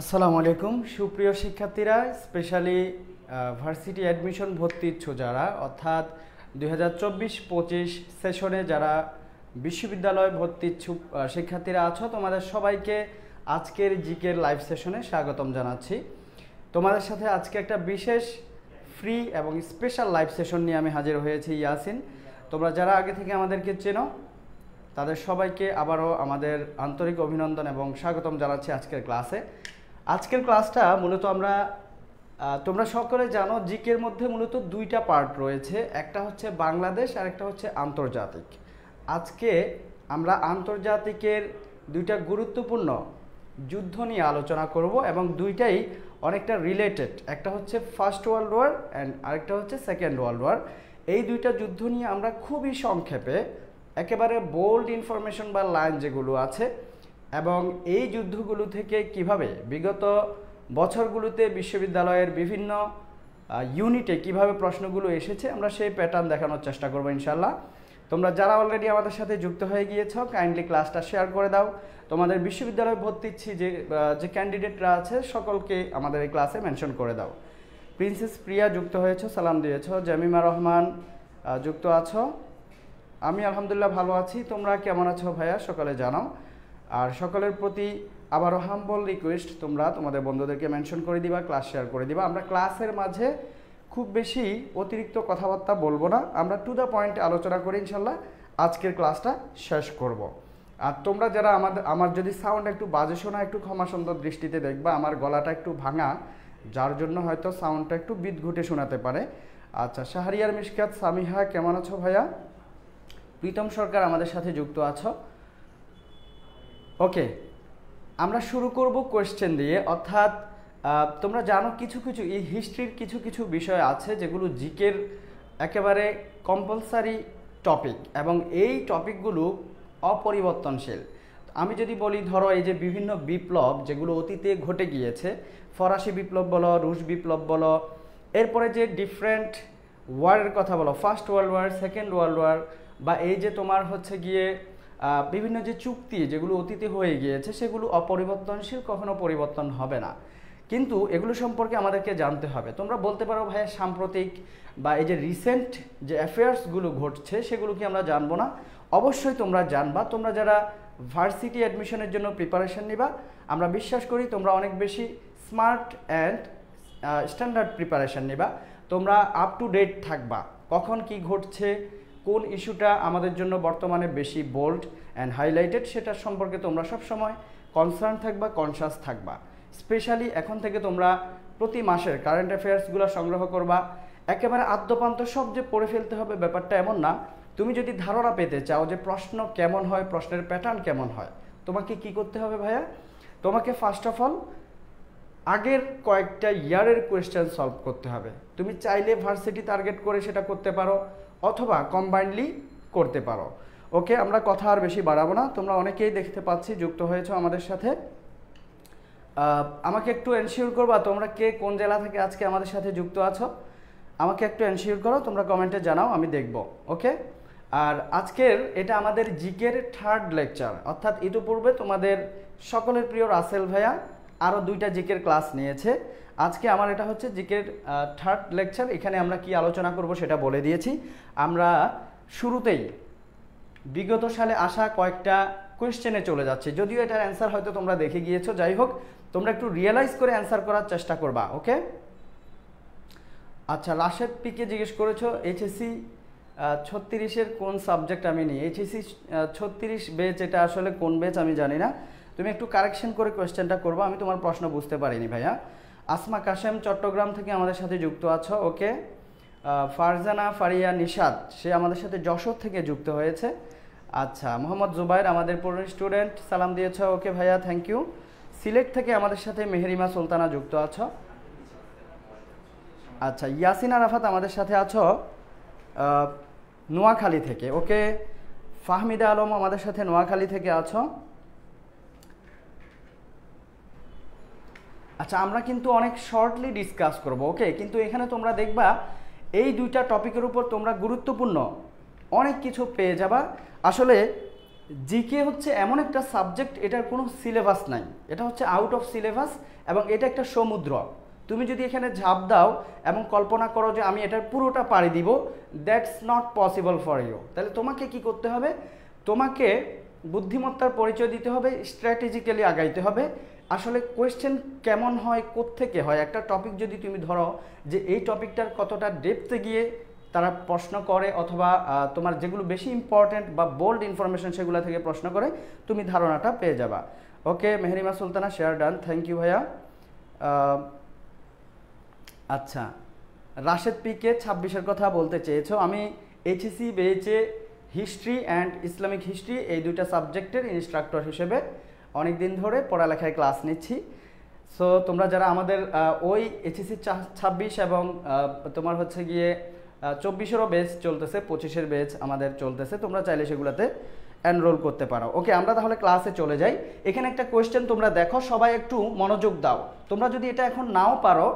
আসসালামু আলাইকুম সুপ্রিয় শিক্ষার্থীরা, স্পেশালি ভার্সিটি অ্যাডমিশন ভর্তি ইচ্ছুক যারা, অর্থাৎ 2024-25 সেশনে যারা বিশ্ববিদ্যালয় ভর্তি ইচ্ছুক শিক্ষার্থীরা আছো, তোমাদের সবাইকে আজকের জিকের লাইভ সেশনে স্বাগতম জানাচ্ছি। তোমাদের সাথে আজকে একটা বিশেষ ফ্রি এবং স্পেশাল লাইভ সেশন নিয়ে আমি হাজির হয়েছি ইয়াসিন। তোমরা যারা আগে থেকে আমাদেরকে চেনো তাদের সবাইকে আবারও আমাদের আন্তরিক অভিনন্দন এবং স্বাগতম জানাচ্ছি আজকের ক্লাসে। আজকের ক্লাসটা মূলত তোমরা সকলে জানো জিকের মধ্যে মূলত দুইটা পার্ট রয়েছে, একটা হচ্ছে বাংলাদেশ আর একটা হচ্ছে আন্তর্জাতিক। আজকে আমরা আন্তর্জাতিকের দুইটা গুরুত্বপূর্ণ যুদ্ধ নিয়ে আলোচনা করব এবং দুইটাই অনেকটা রিলেটেড। একটা হচ্ছে ফার্স্ট ওয়ার্ল্ড ওয়ার অ্যান্ড আরেকটা হচ্ছে সেকেন্ড ওয়ার্ল্ড ওয়ার। এই দুইটা যুদ্ধ নিয়ে আমরা খুবই সংক্ষেপে একেবারে বোল্ড ইনফরমেশন বা লাইন যেগুলো আছে এবং এই যুদ্ধগুলো থেকে কিভাবে বিগত বছরগুলোতে বিশ্ববিদ্যালয়ের বিভিন্ন ইউনিটে কিভাবে প্রশ্নগুলো এসেছে আমরা সেই প্যাটার্ন দেখানোর চেষ্টা করবো ইনশাল্লাহ। তোমরা যারা অলরেডি আমাদের সাথে যুক্ত হয়ে গিয়েছ কাইন্ডলি ক্লাসটা শেয়ার করে দাও। তোমাদের বিশ্ববিদ্যালয়ে ভর্তি ইচ্ছি যে ক্যান্ডিডেটরা আছে সকলকে আমাদের এই ক্লাসে মেনশন করে দাও। প্রিন্সেস প্রিয়া যুক্ত হয়েছ, সালাম দিয়েছ। জামিমা রহমান যুক্ত আছো। আমি আলহামদুলিল্লাহ ভালো আছি, তোমরা কেমন আছো ভাইয়া সকালে জানাও। আর সকলের প্রতি আবারও হাম্বল রিকোয়েস্ট, তোমরা তোমাদের বন্ধুদেরকে মেনশন করে দিবা, ক্লাস শেয়ার করে দিবা। আমরা ক্লাসের মাঝে খুব বেশি অতিরিক্ত কথাবার্তা বলবো না, আমরা টু দ্য পয়েন্ট আলোচনা করে ইনশাল্লাহ আজকের ক্লাসটা শেষ করব। আর তোমরা যারা আমার যদি সাউন্ড একটু বাজে শোনা একটু ক্ষমা সুন্দর দৃষ্টিতে দেখবা, আমার গলাটা একটু ভাঙা, যার জন্য হয়তো সাউন্ডটা একটু বিদঘুটে শোনাতে পারে। আচ্ছা, শাহরিয়ার মিশকাত সামিহা কেমন আছো ভাইয়া? প্রীতম সরকার আমাদের সাথে যুক্ত আছো। ওকে, আমরা শুরু করব কোয়েশ্চেন দিয়ে। অর্থাৎ তোমরা জানো কিছু কিছু এই হিস্ট্রির কিছু কিছু বিষয় আছে যেগুলো জিকের একেবারে কম্পালসারি টপিক এবং এই টপিকগুলো অপরিবর্তনশীল। আমি যদি বলি ধরো এই যে বিভিন্ন বিপ্লব যেগুলো অতীতে ঘটে গিয়েছে, ফরাসি বিপ্লব বলো, রুশ বিপ্লব বলো, এরপরে যে ডিফারেন্ট ওয়ারের কথা বলো, first world war, second world war, বা এই যে তোমার হচ্ছে গিয়ে বিভিন্ন যে চুক্তি যেগুলো অতীতে হয়ে গিয়েছে সেগুলো অপরিবর্তনশীল, কখনো পরিবর্তন হবে না, কিন্তু এগুলো সম্পর্কে আমাদেরকে জানতে হবে। তোমরা বলতে পারো ভাইয়া সাম্প্রতিক বা এই যে রিসেন্ট যে অ্যাফেয়ার্সগুলো ঘটছে সেগুলো কি আমরা জানবো না? অবশ্যই তোমরা জানবা। তোমরা যারা ভার্সিটি অ্যাডমিশনের জন্য প্রিপারেশন নিবা, আমরা বিশ্বাস করি তোমরা অনেক বেশি স্মার্ট অ্যান্ড স্ট্যান্ডার্ড প্রিপারেশন নিবা। তোমরা আপ টু ডেট থাকবা, কখন কি ঘটছে, কোন ইস্যুটা আমাদের জন্য বর্তমানে বেশি বোল্ড অ্যান্ড হাইলাইটেড সেটার সম্পর্কে তোমরা সবসময় কনসার্ন থাকবা, কনসাস থাকবা। স্পেশালি এখন থেকে তোমরা প্রতি মাসের কারেন্ট অ্যাফেয়ার্সগুলো সংগ্রহ করবা। একেবারে আদ্যপান্ত সব যে পড়ে ফেলতে হবে ব্যাপারটা এমন না। তুমি যদি ধারণা পেতে চাও যে প্রশ্ন কেমন হয়, প্রশ্নের প্যাটার্ন কেমন হয়, তোমাকে কি করতে হবে ভাইয়া? তোমাকে ফার্স্ট অফ অল আগের কয়েকটা ইয়ারের কোয়েশ্চেন সলভ করতে হবে। তুমি চাইলে ভার্সিটি টার্গেট করে সেটা করতে পারো অথবা কম্বাইন্ডলি করতে পারো। ওকে, আমরা কথা আর বেশি বাড়াবো না। তোমরা অনেকেই দেখতে পাচ্ছি যুক্ত হয়েছো আমাদের সাথে। আমাকে একটু এনশিওর করবা তোমরা কে কোন জেলা থেকে আজকে আমাদের সাথে যুক্ত আছো, আমাকে একটু এনশিওর করো, তোমরা কমেন্টে জানাও, আমি দেখব। ওকে, আর আজকের এটা আমাদের জিকের থার্ড লেকচার, অর্থাৎ ইতিপূর্বে তোমাদের সকলের প্রিয় রাসেল ভাইয়া আরও দুইটা জিকের ক্লাস নিয়েছে। আজকে আমার এটা হচ্ছে জিকের থার্ড লেকচার। এখানে আমরা কি আলোচনা করব সেটা বলে দিয়েছি। আমরা শুরুতেই বিগত সালে আসা কয়েকটা কোয়েশ্চেনে চলে যাচ্ছি, যদিও এটার অ্যান্সার হয়তো তোমরা দেখে গিয়েছো। যাই হোক, তোমরা একটু রিয়েলাইজ করে অ্যান্সার করার চেষ্টা করবা। ওকে, আচ্ছা, রাশেদ পিকে জিজ্ঞেস করেছো এইচএসসি 36-এর কোন সাবজেক্ট আমি নিই। এইচএসসি 36 বেচ, এটা আসলে কোন বেচ আমি জানি না, তুমি একটু কারেকশন করে কোয়েশ্চেনটা করবো। আমি তোমার প্রশ্ন বুঝতে পারিনি ভাইয়া। আসমা কাশেম চট্টগ্রাম থেকে আমাদের সাথে যুক্ত আছো। ওকে, ফারজানা ফারিয়া নিশাদ সে আমাদের সাথে যশোর থেকে যুক্ত হয়েছে। আচ্ছা, মোহাম্মদ জুবাইর আমাদের পুরনো স্টুডেন্ট, সালাম দিয়েছ। ওকে ভাইয়া, থ্যাংক ইউ। সিলেট থেকে আমাদের সাথে মেহেরিমা সুলতানা যুক্ত আছো। আচ্ছা, ইয়াসিন আরাফাত আমাদের সাথে আছো নোয়াখালী থেকে। ওকে, ফাহমিদা আলম আমাদের সাথে নোয়াখালী থেকে আছো। আচ্ছা, আমরা কিন্তু অনেক শর্টলি ডিসকাস করব। ওকে, কিন্তু এখানে তোমরা দেখবা এই দুইটা টপিকের উপর তোমরা গুরুত্বপূর্ণ অনেক কিছু পেয়ে যাবা। আসলে জিকে হচ্ছে এমন একটা সাবজেক্ট, এটার কোনো সিলেবাস নাই, এটা হচ্ছে আউট অফ সিলেবাস, এবং এটা একটা সমুদ্র। তুমি যদি এখানে ঝাঁপ দাও এবং কল্পনা করো যে আমি এটার পুরোটা পাড়ি দিব, that's not possible for you. তাহলে তোমাকে কি করতে হবে? তোমাকে বুদ্ধিমত্তার পরিচয় দিতে হবে, স্ট্র্যাটেজিক্যালি আগাইতে হবে। আসলে কোয়েশ্চেন কেমন হয়, কোত্থেকে হয়, একটা টপিক যদি তুমি ধরো যে এই টপিকটার কতটা ডেপথে গিয়ে তারা প্রশ্ন করে, অথবা তোমার যেগুলো বেশি ইম্পর্টেন্ট বা বোল্ড ইনফরমেশন সেগুলো থেকে প্রশ্ন করে, তুমি ধারণাটা পেয়ে যাবা। Okay, Mehrima Sultana, share done, thank you ভাইয়া। আচ্ছা, রাশেদ পিকে 26-এর কথা বলতে চেয়েছো। আমি এইচএসসি বেএচএ হিস্ট্রি অ্যান্ড ইসলামিক হিস্ট্রি এই দুইটা সাবজেক্টের ইনস্ট্রাক্টর হিসেবে অনেক দিন ধরে পড়ালেখায় ক্লাস নিচ্ছি। সো তোমরা যারা আমাদের ওই এইচএসসি 26 এবং তোমার হচ্ছে গিয়ে 24-এরও বেচ চলতেছে, 25-এর বেচ আমাদের চলতেছে, তোমরা চাইলে সেগুলোতে এনরোল করতে পারো। ওকে, আমরা তাহলে ক্লাসে চলে যাই। এখানে একটা কোয়েশ্চেন তোমরা দেখো, সবাই একটু মনোযোগ দাও। তোমরা যদি এটা এখন নাও পারো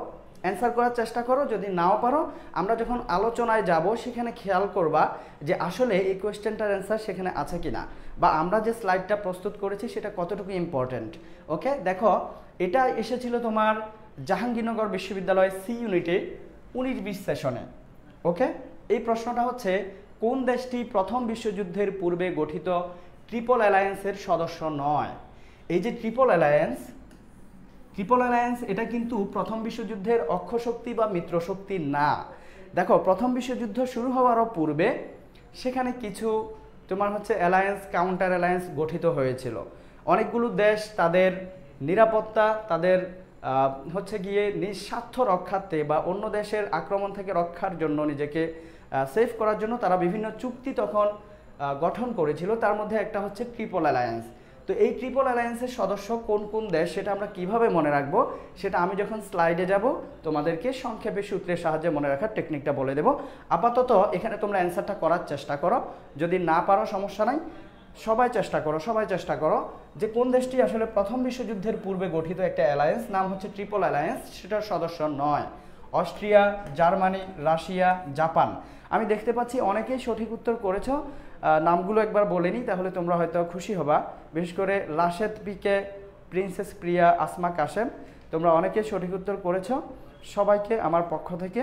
অ্যান্সার করার চেষ্টা করো, যদি নাও পারো আমরা যখন আলোচনায় যাব সেখানে খেয়াল করবা যে আসলে এই কোয়েশ্চেনটার অ্যান্সার সেখানে আছে কিনা, বা আমরা যে স্লাইডটা প্রস্তুত করেছি সেটা কতটুকু ইম্পর্টেন্ট। ওকে, দেখো এটা এসেছিল তোমার জাহাঙ্গীরনগর বিশ্ববিদ্যালয় সি ইউনিটে 19-20 সেশনে। ওকে, এই প্রশ্নটা হচ্ছে কোন দেশটি প্রথম বিশ্বযুদ্ধের পূর্বে গঠিত ট্রিপল অ্যালায়েন্সের সদস্য নয়? এই যে ট্রিপল অ্যালায়েন্স এটা কিন্তু প্রথম বিশ্বযুদ্ধের অক্ষশক্তি বা মিত্রশক্তি না। দেখো, প্রথম বিশ্বযুদ্ধ শুরু হওয়ারও পূর্বে সেখানে কিছু তোমার হচ্ছে অ্যালায়েন্স, কাউন্টার অ্যালায়েন্স গঠিত হয়েছিল। অনেকগুলো দেশ তাদের নিরাপত্তা, তাদের হচ্ছে গিয়ে নিঃস্বার্থ রক্ষার্থে বা অন্য দেশের আক্রমণ থেকে রক্ষার জন্য, নিজেকে সেভ করার জন্য তারা বিভিন্ন চুক্তি তখন গঠন করেছিল। তার মধ্যে একটা হচ্ছে ট্রিপল অ্যালায়েন্স। তো এই ট্রিপল অ্যালায়েন্সের সদস্য কোন কোন দেশ সেটা আমরা কিভাবে মনে রাখবো, সেটা আমি যখন স্লাইডে যাব তোমাদেরকে সংক্ষেপে সূত্রের সাহায্যে মনে রাখার টেকনিকটা বলে দেব। আপাতত এখানে তোমরা অ্যান্সারটা করার চেষ্টা করো, যদি না পারো সমস্যা নাই, সবাই চেষ্টা করো যে কোন দেশটি আসলে প্রথম বিশ্বযুদ্ধের পূর্বে গঠিত একটা অ্যালায়েন্স, নাম হচ্ছে ট্রিপল অ্যালায়েন্স, সেটার সদস্য নয়। Austria, Germany, Russia, Japan. আমি দেখতে পাচ্ছি অনেকেই সঠিক উত্তর করেছো। নামগুলো একবার বলে নিই, তাহলে তোমরা হয়তো খুশি হবা। বিশেষ করে রাশেদ পিকে, প্রিন্সেস প্রিয়া, আসমা কাশেম, তোমরা অনেকেই সঠিক উত্তর করেছো। সবাইকে আমার পক্ষ থেকে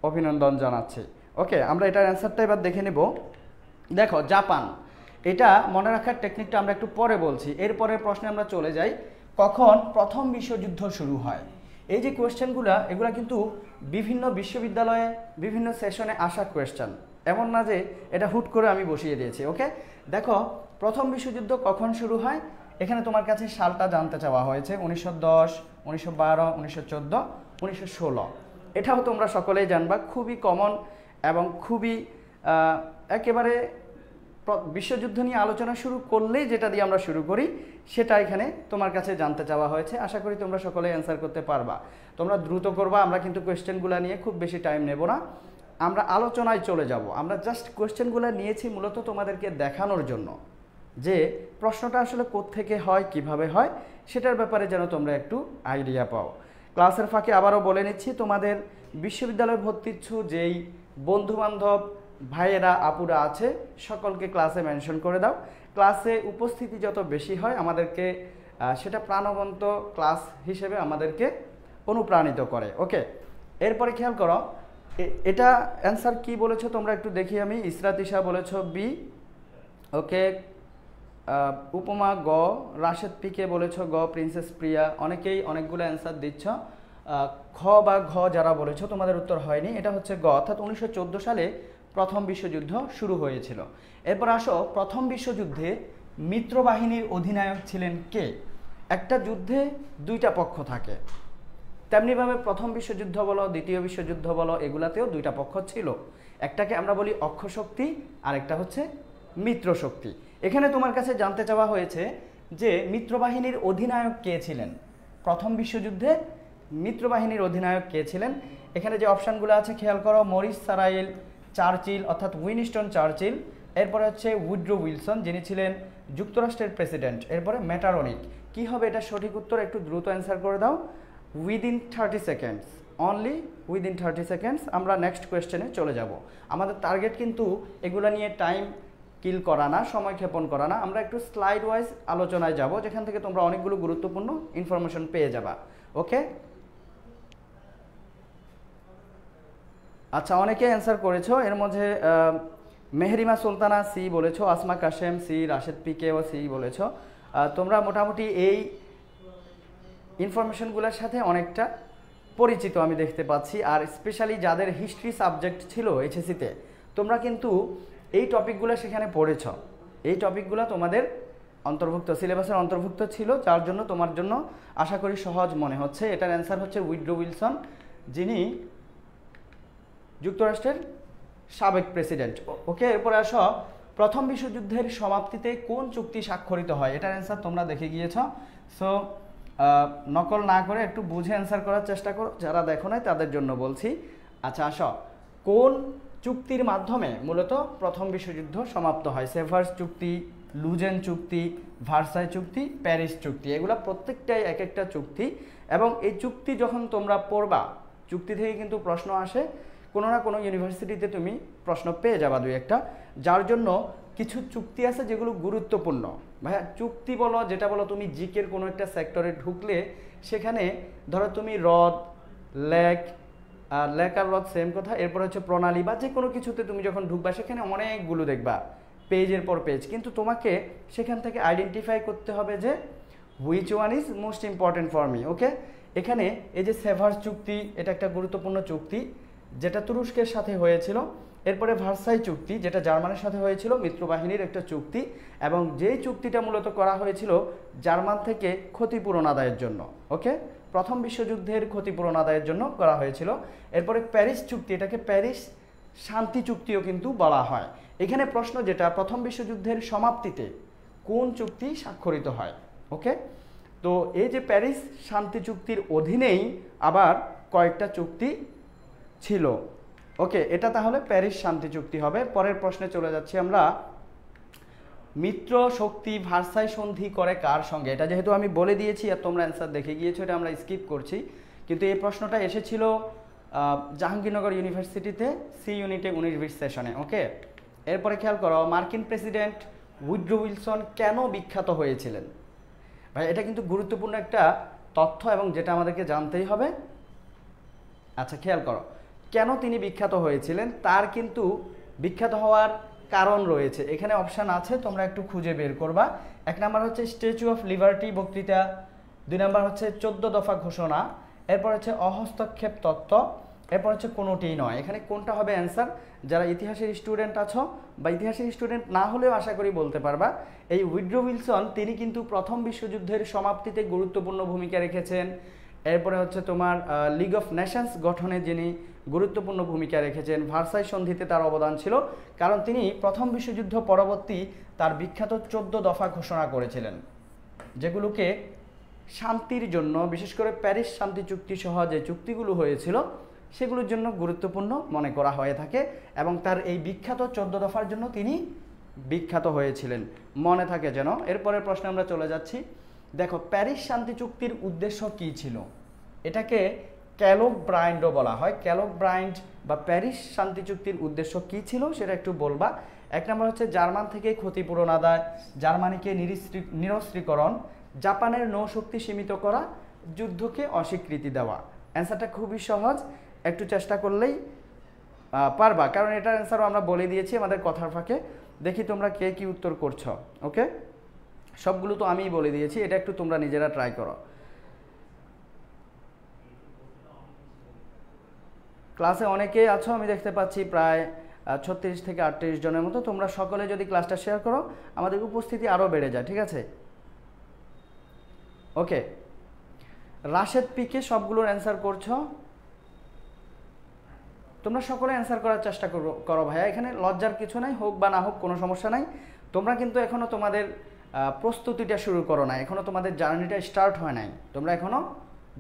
অভিনন্দন জানাচ্ছি। ওকে, আমরা এটার অ্যান্সারটা এবার দেখে নেব। দেখো, জাপান, এটা মনে রাখার টেকনিকটা আমরা একটু পরে বলছি। এরপরের প্রশ্নে আমরা চলে যাই, কখন প্রথম বিশ্বযুদ্ধ শুরু হয়? এই যে কোয়েশ্চেনগুলো, এগুলো কিন্তু বিভিন্ন বিশ্ববিদ্যালয়ে বিভিন্ন সেশনে আসা কোয়েশ্চেন, এমন না যে এটা হুট করে আমি বসিয়ে দিয়েছি। ওকে, দেখো প্রথম বিশ্বযুদ্ধ কখন শুরু হয়, এখানে তোমার কাছে সালটা জানতে চাওয়া হয়েছে। 1910, 1912, 1914, 1916। এটাও তোমরা সকলেই জানবা, খুবই কমন এবং খুবই একেবারে বিশ্বযুদ্ধ নিয়ে আলোচনা শুরু করলেই যেটা দিয়ে আমরা শুরু করি সেটা এখানে তোমার কাছে জানতে চাওয়া হয়েছে। আশা করি তোমরা সকলে অ্যান্সার করতে পারবা। তোমরা দ্রুত করবা, আমরা কিন্তু কোয়েশ্চেনগুলো নিয়ে খুব বেশি টাইম নেব না, আমরা আলোচনায় চলে যাব। আমরা জাস্ট কোয়েশ্চেনগুলো নিয়েছি মূলত তোমাদেরকে দেখানোর জন্য যে প্রশ্নটা আসলে কোত্থেকে হয়, কিভাবে হয়, সেটার ব্যাপারে যেন তোমরা একটু আইডিয়া পাও। ক্লাসের ফাঁকে আবারও বলে নিচ্ছি, তোমাদের বিশ্ববিদ্যালয়ে ভর্তিচ্ছু যেই বন্ধুবান্ধব ভাইয়েরা আপুরা আছে সকলকে ক্লাসে মেনশন করে দাও। ক্লাসে উপস্থিতি যত বেশি হয় আমাদেরকে সেটা প্রাণবন্ত ক্লাস হিসেবে আমাদেরকে অনুপ্রাণিত করে। ওকে, এরপরে খেয়াল করো, এটা অ্যান্সার কি বলেছো তোমরা একটু দেখি। আমি ইসরাতিশা বলেছো বি, ওকে, উপমা গ, রাশেদ পিকে বলেছো গ, প্রিন্সেস প্রিয়া, অনেকেই অনেকগুলো অ্যান্সার দিচ্ছ। খ বা ঘ যারা বলেছো তোমাদের উত্তর হয়নি, এটা হচ্ছে গ, অর্থাৎ 1914 সালে প্রথম বিশ্বযুদ্ধ শুরু হয়েছিল। এরপর আসো, প্রথম বিশ্বযুদ্ধে মিত্রবাহিনীর অধিনায়ক ছিলেন কে? একটা যুদ্ধে দুইটা পক্ষ থাকে, তেমনিভাবে প্রথম বিশ্বযুদ্ধ বলো, দ্বিতীয় বিশ্বযুদ্ধ বলো, এগুলাতেও দুইটা পক্ষ ছিল। একটাকে আমরা বলি অক্ষশক্তি, আর একটা হচ্ছে মিত্রশক্তি। এখানে তোমার কাছে জানতে চাওয়া হয়েছে যে মিত্রবাহিনীর অধিনায়ক কে ছিলেন প্রথম বিশ্বযুদ্ধে, মিত্রবাহিনীর অধিনায়ক কে ছিলেন? এখানে যে অপশানগুলো আছে খেয়াল করো, মরিস সারাইল, চার্চিল অর্থাৎ উইনস্টন চার্চিল, এরপরে হচ্ছে উইড্রো উইলসন যিনি ছিলেন যুক্তরাষ্ট্রের প্রেসিডেন্ট, এরপরে মেটারনিক। কি হবে এটা সঠিক উত্তর? একটু দ্রুত অ্যান্সার করে দাও, within 30 seconds, only within 30 seconds. আমরা নেক্সট কোয়েশ্চেনে চলে যাব। আমাদের টার্গেট কিন্তু এগুলো নিয়ে টাইম কিল করা না, সময় ক্ষেপণ করা না, আমরা একটু স্লাইড ওয়াইজ আলোচনায় যাব, যেখান থেকে তোমরা অনেকগুলো গুরুত্বপূর্ণ ইনফরমেশন পেয়ে যাবা। ওকে, আচ্ছা, অনেকে অ্যান্সার করেছো। এর মধ্যে মেহরিমা সুলতানা সি বলেছো, আসমা কাশেম সি, রাশেদ পিকে ও সি বলেছো। তোমরা মোটামুটি এই ইনফরমেশনগুলোর সাথে অনেকটা পরিচিত আমি দেখতে পাচ্ছি। আর স্পেশালি যাদের হিস্ট্রি সাবজেক্ট ছিল এইচএসসিতে, তোমরা কিন্তু এই টপিকগুলো সেখানে পড়েছ। এই টপিকগুলো তোমাদের অন্তর্ভুক্ত, সিলেবাসের অন্তর্ভুক্ত ছিল, যার জন্য তোমার জন্য আশা করি সহজ মনে হচ্ছে। এটার অ্যান্সার হচ্ছে উইড্রো উইলসন, যিনি যুক্তরাষ্ট্রের সাবেক প্রেসিডেন্ট। ওকে, এরপরে আসো, প্রথম বিশ্বযুদ্ধের সমাপ্তিতে কোন চুক্তি স্বাক্ষরিত হয়? এটার অ্যান্সার তোমরা দেখে গিয়েছ। সো নকল না করে একটু বুঝে অ্যান্সার করার চেষ্টা করো, যারা দেখো নাই তাদের জন্য বলছি। আচ্ছা, আসো, কোন চুক্তির মাধ্যমে মূলত প্রথম বিশ্বযুদ্ধ সমাপ্ত হয়? সেভার্স চুক্তি, লুজেন চুক্তি, ভার্সাই চুক্তি, প্যারিস চুক্তি, এগুলো প্রত্যেকটাই এক একটা চুক্তি। এবং এই চুক্তি যখন তোমরা পড়বা, চুক্তি থেকে কিন্তু প্রশ্ন আসে, কোনো না কোনো ইউনিভার্সিটিতে তুমি প্রশ্ন পেয়ে যাবা দুই একটা। যার জন্য কিছু চুক্তি আছে যেগুলো গুরুত্বপূর্ণ। ভাইয়া, চুক্তি বলো যেটা বলো, তুমি জিকের কোনো একটা সেক্টরে ঢুকলে সেখানে ধরো তুমি হ্রদ, লেক আর হ্রদ সেম কথা, এরপর হচ্ছে প্রণালী বা যে কোনো কিছুতে তুমি যখন ঢুকবা সেখানে অনেকগুলো দেখবা, পেজের পর পেজ। কিন্তু তোমাকে সেখান থেকে আইডেন্টিফাই করতে হবে যে which one is most important for me. Okay, এখানে এই যে সেভার্স চুক্তি, এটা একটা গুরুত্বপূর্ণ চুক্তি যেটা তুরস্কের সাথে হয়েছিল। এরপরে ভার্সাই চুক্তি, যেটা জার্মানির সাথে হয়েছিল, মিত্রবাহিনীর একটা চুক্তি, এবং যেই চুক্তিটা মূলত করা হয়েছিল জার্মান থেকে ক্ষতিপূরণ আদায়ের জন্য। ওকে, প্রথম বিশ্বযুদ্ধের ক্ষতিপূরণ আদায়ের জন্য করা হয়েছিল। এরপরে প্যারিস চুক্তি, এটাকে প্যারিস শান্তি চুক্তিও কিন্তু বলা হয়। এখানে প্রশ্ন যেটা, প্রথম বিশ্বযুদ্ধের সমাপ্তিতে কোন চুক্তি স্বাক্ষরিত হয়? ওকে, তো এই যে প্যারিস শান্তি চুক্তির অধীনেই আবার কয়েকটা চুক্তি ছিল। ওকে, এটা তাহলে প্যারিস শান্তি চুক্তি হবে। পরের প্রশ্নে চলে যাচ্ছি আমরা। মিত্র শক্তি ভার্সাই সন্ধি করে কার সঙ্গে? এটা যেহেতু আমি বলে দিয়েছি আর তোমরা অ্যান্সার দেখে গিয়েছো, এটা আমরা স্কিপ করছি। কিন্তু এই প্রশ্নটা এসেছিল জাহাঙ্গীরনগর ইউনিভার্সিটিতে সি ইউনিটে 19-20 সেশনে। ওকে, এরপরে খেয়াল করো, মার্কিন প্রেসিডেন্ট উইড্রো উইলসন কেন বিখ্যাত হয়েছিলেন? ভাই, এটা কিন্তু গুরুত্বপূর্ণ একটা তথ্য এবং যেটা আমাদেরকে জানতেই হবে। আচ্ছা, খেয়াল করো, কেন তিনি বিখ্যাত হয়েছিলেন, তার কিন্তু বিখ্যাত হওয়ার কারণ রয়েছে। এখানে অপশান আছে, তোমরা একটু খুঁজে বের করবা। 1 নাম্বার হচ্ছে স্ট্যাচু অফ লিবার্টি বক্তৃতা, 2 নাম্বার হচ্ছে 14 দফা ঘোষণা, এরপর হচ্ছে অহস্তক্ষেপ তত্ত্ব, এরপর হচ্ছে কোনোটিই নয়। এখানে কোনটা হবে অ্যান্সার? যারা ইতিহাসের স্টুডেন্ট আছো বা ইতিহাসের স্টুডেন্ট না হলেও আশা করি বলতে পারবা, এই উইড্রো উইলসন তিনি কিন্তু প্রথম বিশ্বযুদ্ধের সমাপ্তিতে গুরুত্বপূর্ণ ভূমিকা রেখেছেন। এরপরে হচ্ছে তোমার লিগ অফ নেশনস গঠনে যিনি গুরুত্বপূর্ণ ভূমিকা রেখেছেন। ভার্সাই সন্ধিতে তার অবদান ছিল, কারণ তিনি প্রথম বিশ্বযুদ্ধ পরবর্তী তার বিখ্যাত 14 দফা ঘোষণা করেছিলেন, যেগুলোকে শান্তির জন্য, বিশেষ করে প্যারিস শান্তি চুক্তি সহ যে চুক্তিগুলো হয়েছিল সেগুলোর জন্য গুরুত্বপূর্ণ মনে করা হয়ে থাকে। এবং তার এই বিখ্যাত 14 দফার জন্য তিনি বিখ্যাত হয়েছিলেন, মনে থাকে যেন। এরপরের প্রশ্নে আমরা চলে যাচ্ছি। দেখো, প্যারিস শান্তি চুক্তির উদ্দেশ্য কী ছিল? এটাকে ক্যালক ব্রাইন্ডও বলা হয়। ক্যালক ব্রাইন্ড বা প্যারিস শান্তি চুক্তির উদ্দেশ্য কী ছিল সেটা একটু বলবা। 1 নম্বর হচ্ছে জার্মান থেকে ক্ষতিপূরণ আদায়, জার্মানিকে নিরস্ত্রীকরণ, জাপানের নৌশক্তি সীমিত করা, যুদ্ধকে অস্বীকৃতি দেওয়া। অ্যান্সারটা খুবই সহজ, একটু চেষ্টা করলেই পারবা, কারণ এটার অ্যান্সারও আমরা বলে দিয়েছি আমাদের কথার ফাঁকে। দেখি তোমরা কে কি উত্তর করছো। ওকে, সবগুলো তো আমিই বলে দিয়েছি, এটা একটু তোমরা নিজেরা ট্রাই করো। ক্লাসে অনেকে আছো আমি দেখতে পাচ্ছি, প্রায় 36 থেকে 38 জনের মতো। তোমরা সকলে যদি ক্লাসটা শেয়ার করো, আমাদের উপস্থিতি আরও বেড়ে যায়, ঠিক আছে? ওকে, রাশেদ পিকে সবগুলোর অ্যান্সার করছো। তোমরা সকলে অ্যান্সার করার চেষ্টা করো ভাইয়া, এখানে লজ্জার কিছু নাই, হোক বা না হোক কোনো সমস্যা নাই। তোমরা কিন্তু এখনও তোমাদের প্রস্তুতিটা শুরু করো না, এখনও তোমাদের জার্নিটা স্টার্ট হয় নাই। তোমরা এখনও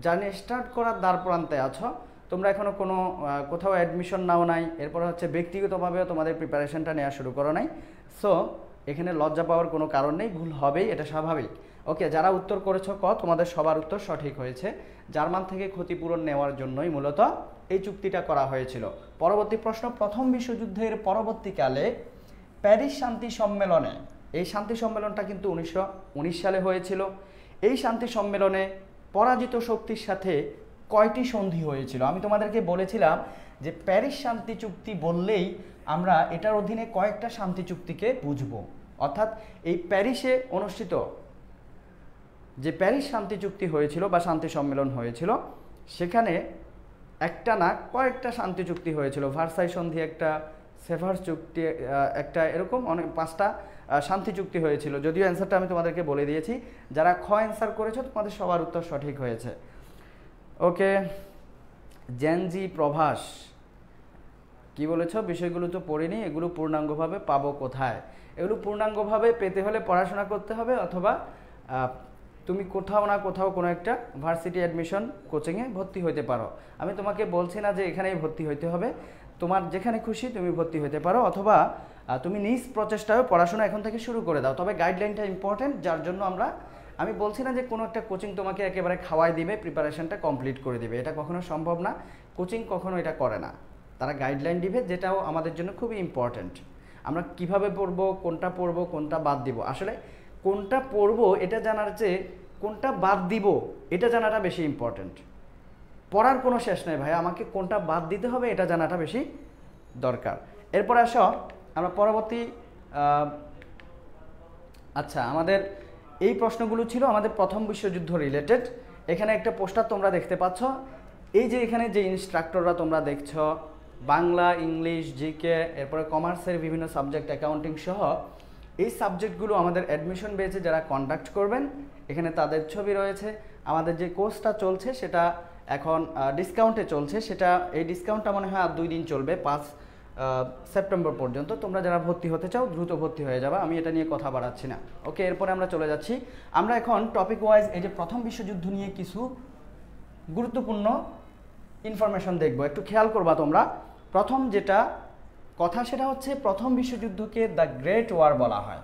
জার্নি স্টার্ট করার দ্বার প্রান্তে আছো। তোমরা এখনও কোনো কোথাও অ্যাডমিশন নাও নাই, এরপর হচ্ছে ব্যক্তিগতভাবেও তোমাদের প্রিপারেশনটা নেওয়া শুরু করো নাই। সো এখানে লজ্জা পাওয়ার কোনো কারণ নেই, ভুল হবেই, এটা স্বাভাবিক। ওকে, যারা উত্তর করেছো তোমাদের সবার উত্তর সঠিক হয়েছে। জার্মান থেকে ক্ষতিপূরণ নেওয়ার জন্যই মূলত এই চুক্তিটা করা হয়েছিল। পরবর্তী প্রশ্ন, প্রথম বিশ্বযুদ্ধের পরবর্তীকালে প্যারিস শান্তি সম্মেলনে, এই শান্তি সম্মেলনটা কিন্তু 1919 সালে হয়েছিল। এই শান্তি সম্মেলনে পরাজিত শক্তির সাথে কয়টি সন্ধি হয়েছিল? আমি তোমাদেরকে বলেছিলাম যে প্যারিস শান্তি চুক্তি বললেই আমরা এটার অধীনে কয়েকটা শান্তি চুক্তিকে বুঝবো। অর্থাৎ এই প্যারিসে অনুষ্ঠিত যে প্যারিস শান্তি চুক্তি হয়েছিল বা শান্তি সম্মেলন হয়েছিল, সেখানে একটা না কয়েকটা শান্তি চুক্তি হয়েছিল। ভার্সাই সন্ধি একটা, সেভার চুক্তি একটা, এরকম অনেক 5টা শান্তি চুক্তি হয়েছিল। যদিও অ্যান্সারটা আমি তোমাদেরকে বলে দিয়েছি, যারা অ্যান্সার করেছো তোমাদের সবার উত্তর সঠিক হয়েছে। ওকে, জেনজি প্রভাস কি বলেছো? বিষয়গুলো তো পড়িনি, এগুলো পূর্ণাঙ্গভাবে পাবো কোথায়? এগুলো পূর্ণাঙ্গভাবে পেতে হলে পড়াশোনা করতে হবে, অথবা তুমি কোথাও না কোথাও কোনো একটা ভার্সিটি অ্যাডমিশন কোচিংয়ে ভর্তি হতে পারো। আমি তোমাকে বলছি না যে এখানেই ভর্তি হতে হবে, তোমার যেখানে খুশি তুমি ভর্তি হতে পারো, অথবা তুমি নিজ প্রচেষ্টায় পড়াশোনা এখন থেকে শুরু করে দাও। তবে গাইডলাইনটা ইম্পর্টেন্ট, যার জন্য আমি বলছি না যে কোনো একটা কোচিং তোমাকে একেবারে খাওয়াই দিবে, প্রিপারেশনটা কমপ্লিট করে দিবে, এটা কখনো সম্ভব না। কোচিং কখনো এটা করে না, তারা গাইডলাইন দিবে, যেটাও আমাদের জন্য খুবই ইম্পর্টেন্ট। আমরা কিভাবে পড়বো, কোনটা বাদ দিব, আসলে কোনটা পড়বো এটা জানার চেয়ে কোনটা বাদ দিব এটা জানাটা বেশি ইম্পর্টেন্ট। পড়ার কোনো শেষ নেই ভাই, আমাকে কোনটা বাদ দিতে হবে এটা জানাটা বেশি দরকার। এরপর আসো আমরা পরবর্তী, আচ্ছা আমাদের এই প্রশ্নগুলো ছিল আমাদের প্রথম বিশ্বযুদ্ধ রিলেটেড। এখানে একটা পোস্টার তোমরা দেখতে পাচ্ছ, এই যে এখানে যে ইনস্ট্রাক্টররা তোমরা দেখছো, বাংলা, ইংলিশ, জিকে, এরপরে কমার্সের বিভিন্ন সাবজেক্ট, অ্যাকাউন্টিং সহ এই সাবজেক্টগুলো আমাদের অ্যাডমিশন বেচে যারা কন্ডাক্ট করবেন, এখানে তাদের ছবি রয়েছে। আমাদের যে কোর্সটা চলছে সেটা এখন ডিসকাউন্টে চলছে, সেটা এই ডিসকাউন্টটা মনে হয় আর 2 দিন চলবে, 5 সেপ্টেম্বর পর্যন্ত। তোমরা যারা ভর্তি হতে চাও দ্রুত ভর্তি হয়ে যাবে, আমি এটা নিয়ে কথা বাড়াচ্ছি না। ওকে, এরপরে আমরা চলে যাচ্ছি, আমরা এখন টপিক ওয়াইজ এই যে প্রথম বিশ্বযুদ্ধ নিয়ে কিছু গুরুত্বপূর্ণ ইনফরমেশন দেখব, একটু খেয়াল করবা তোমরা। প্রথম যেটা কথা সেটা হচ্ছে প্রথম বিশ্বযুদ্ধকে দ্য গ্রেট ওয়ার বলা হয়,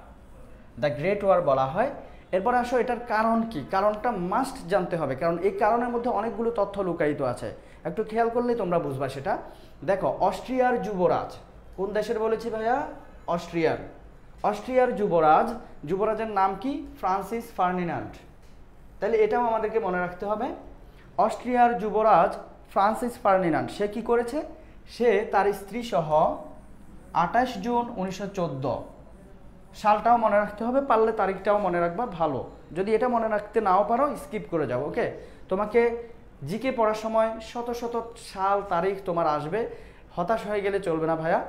দ্য গ্রেট ওয়ার বলা হয়। এরপর আসো এটার কারণ কি, কারণটা মাস্ট জানতে হবে, কারণ এই কারণের মধ্যে অনেকগুলো তথ্য লুকায়িত আছে, একটু খেয়াল করলেই তোমরা বুঝবা সেটা। দেখো, অস্ট্রিয়ার যুবরাজ, কোন দেশের বলেছি ভাইয়া? অস্ট্রিয়ার যুবরাজের নাম কি? Francis Ferdinand. তাহলে এটাও আমাদেরকে মনে রাখতে হবে। অস্ট্রিয়ার যুবরাজ ফ্রান্সিস ফার্ডিনান্ড, সে কি করেছে? সে তার স্ত্রী সহ 28 জুন 1914, সালটাও মনে রাখতে হবে, পারলে তারিখটাও মনে রাখবা, ভালো। যদি এটা মনে রাখতে নাও পারো স্কিপ করে যাও। ওকে, তোমাকে জিকে পড়ার সময় শত শত সাল তারিখ তোমার আসবে, হতাশ হয়ে গেলে চলবে না ভাইয়া,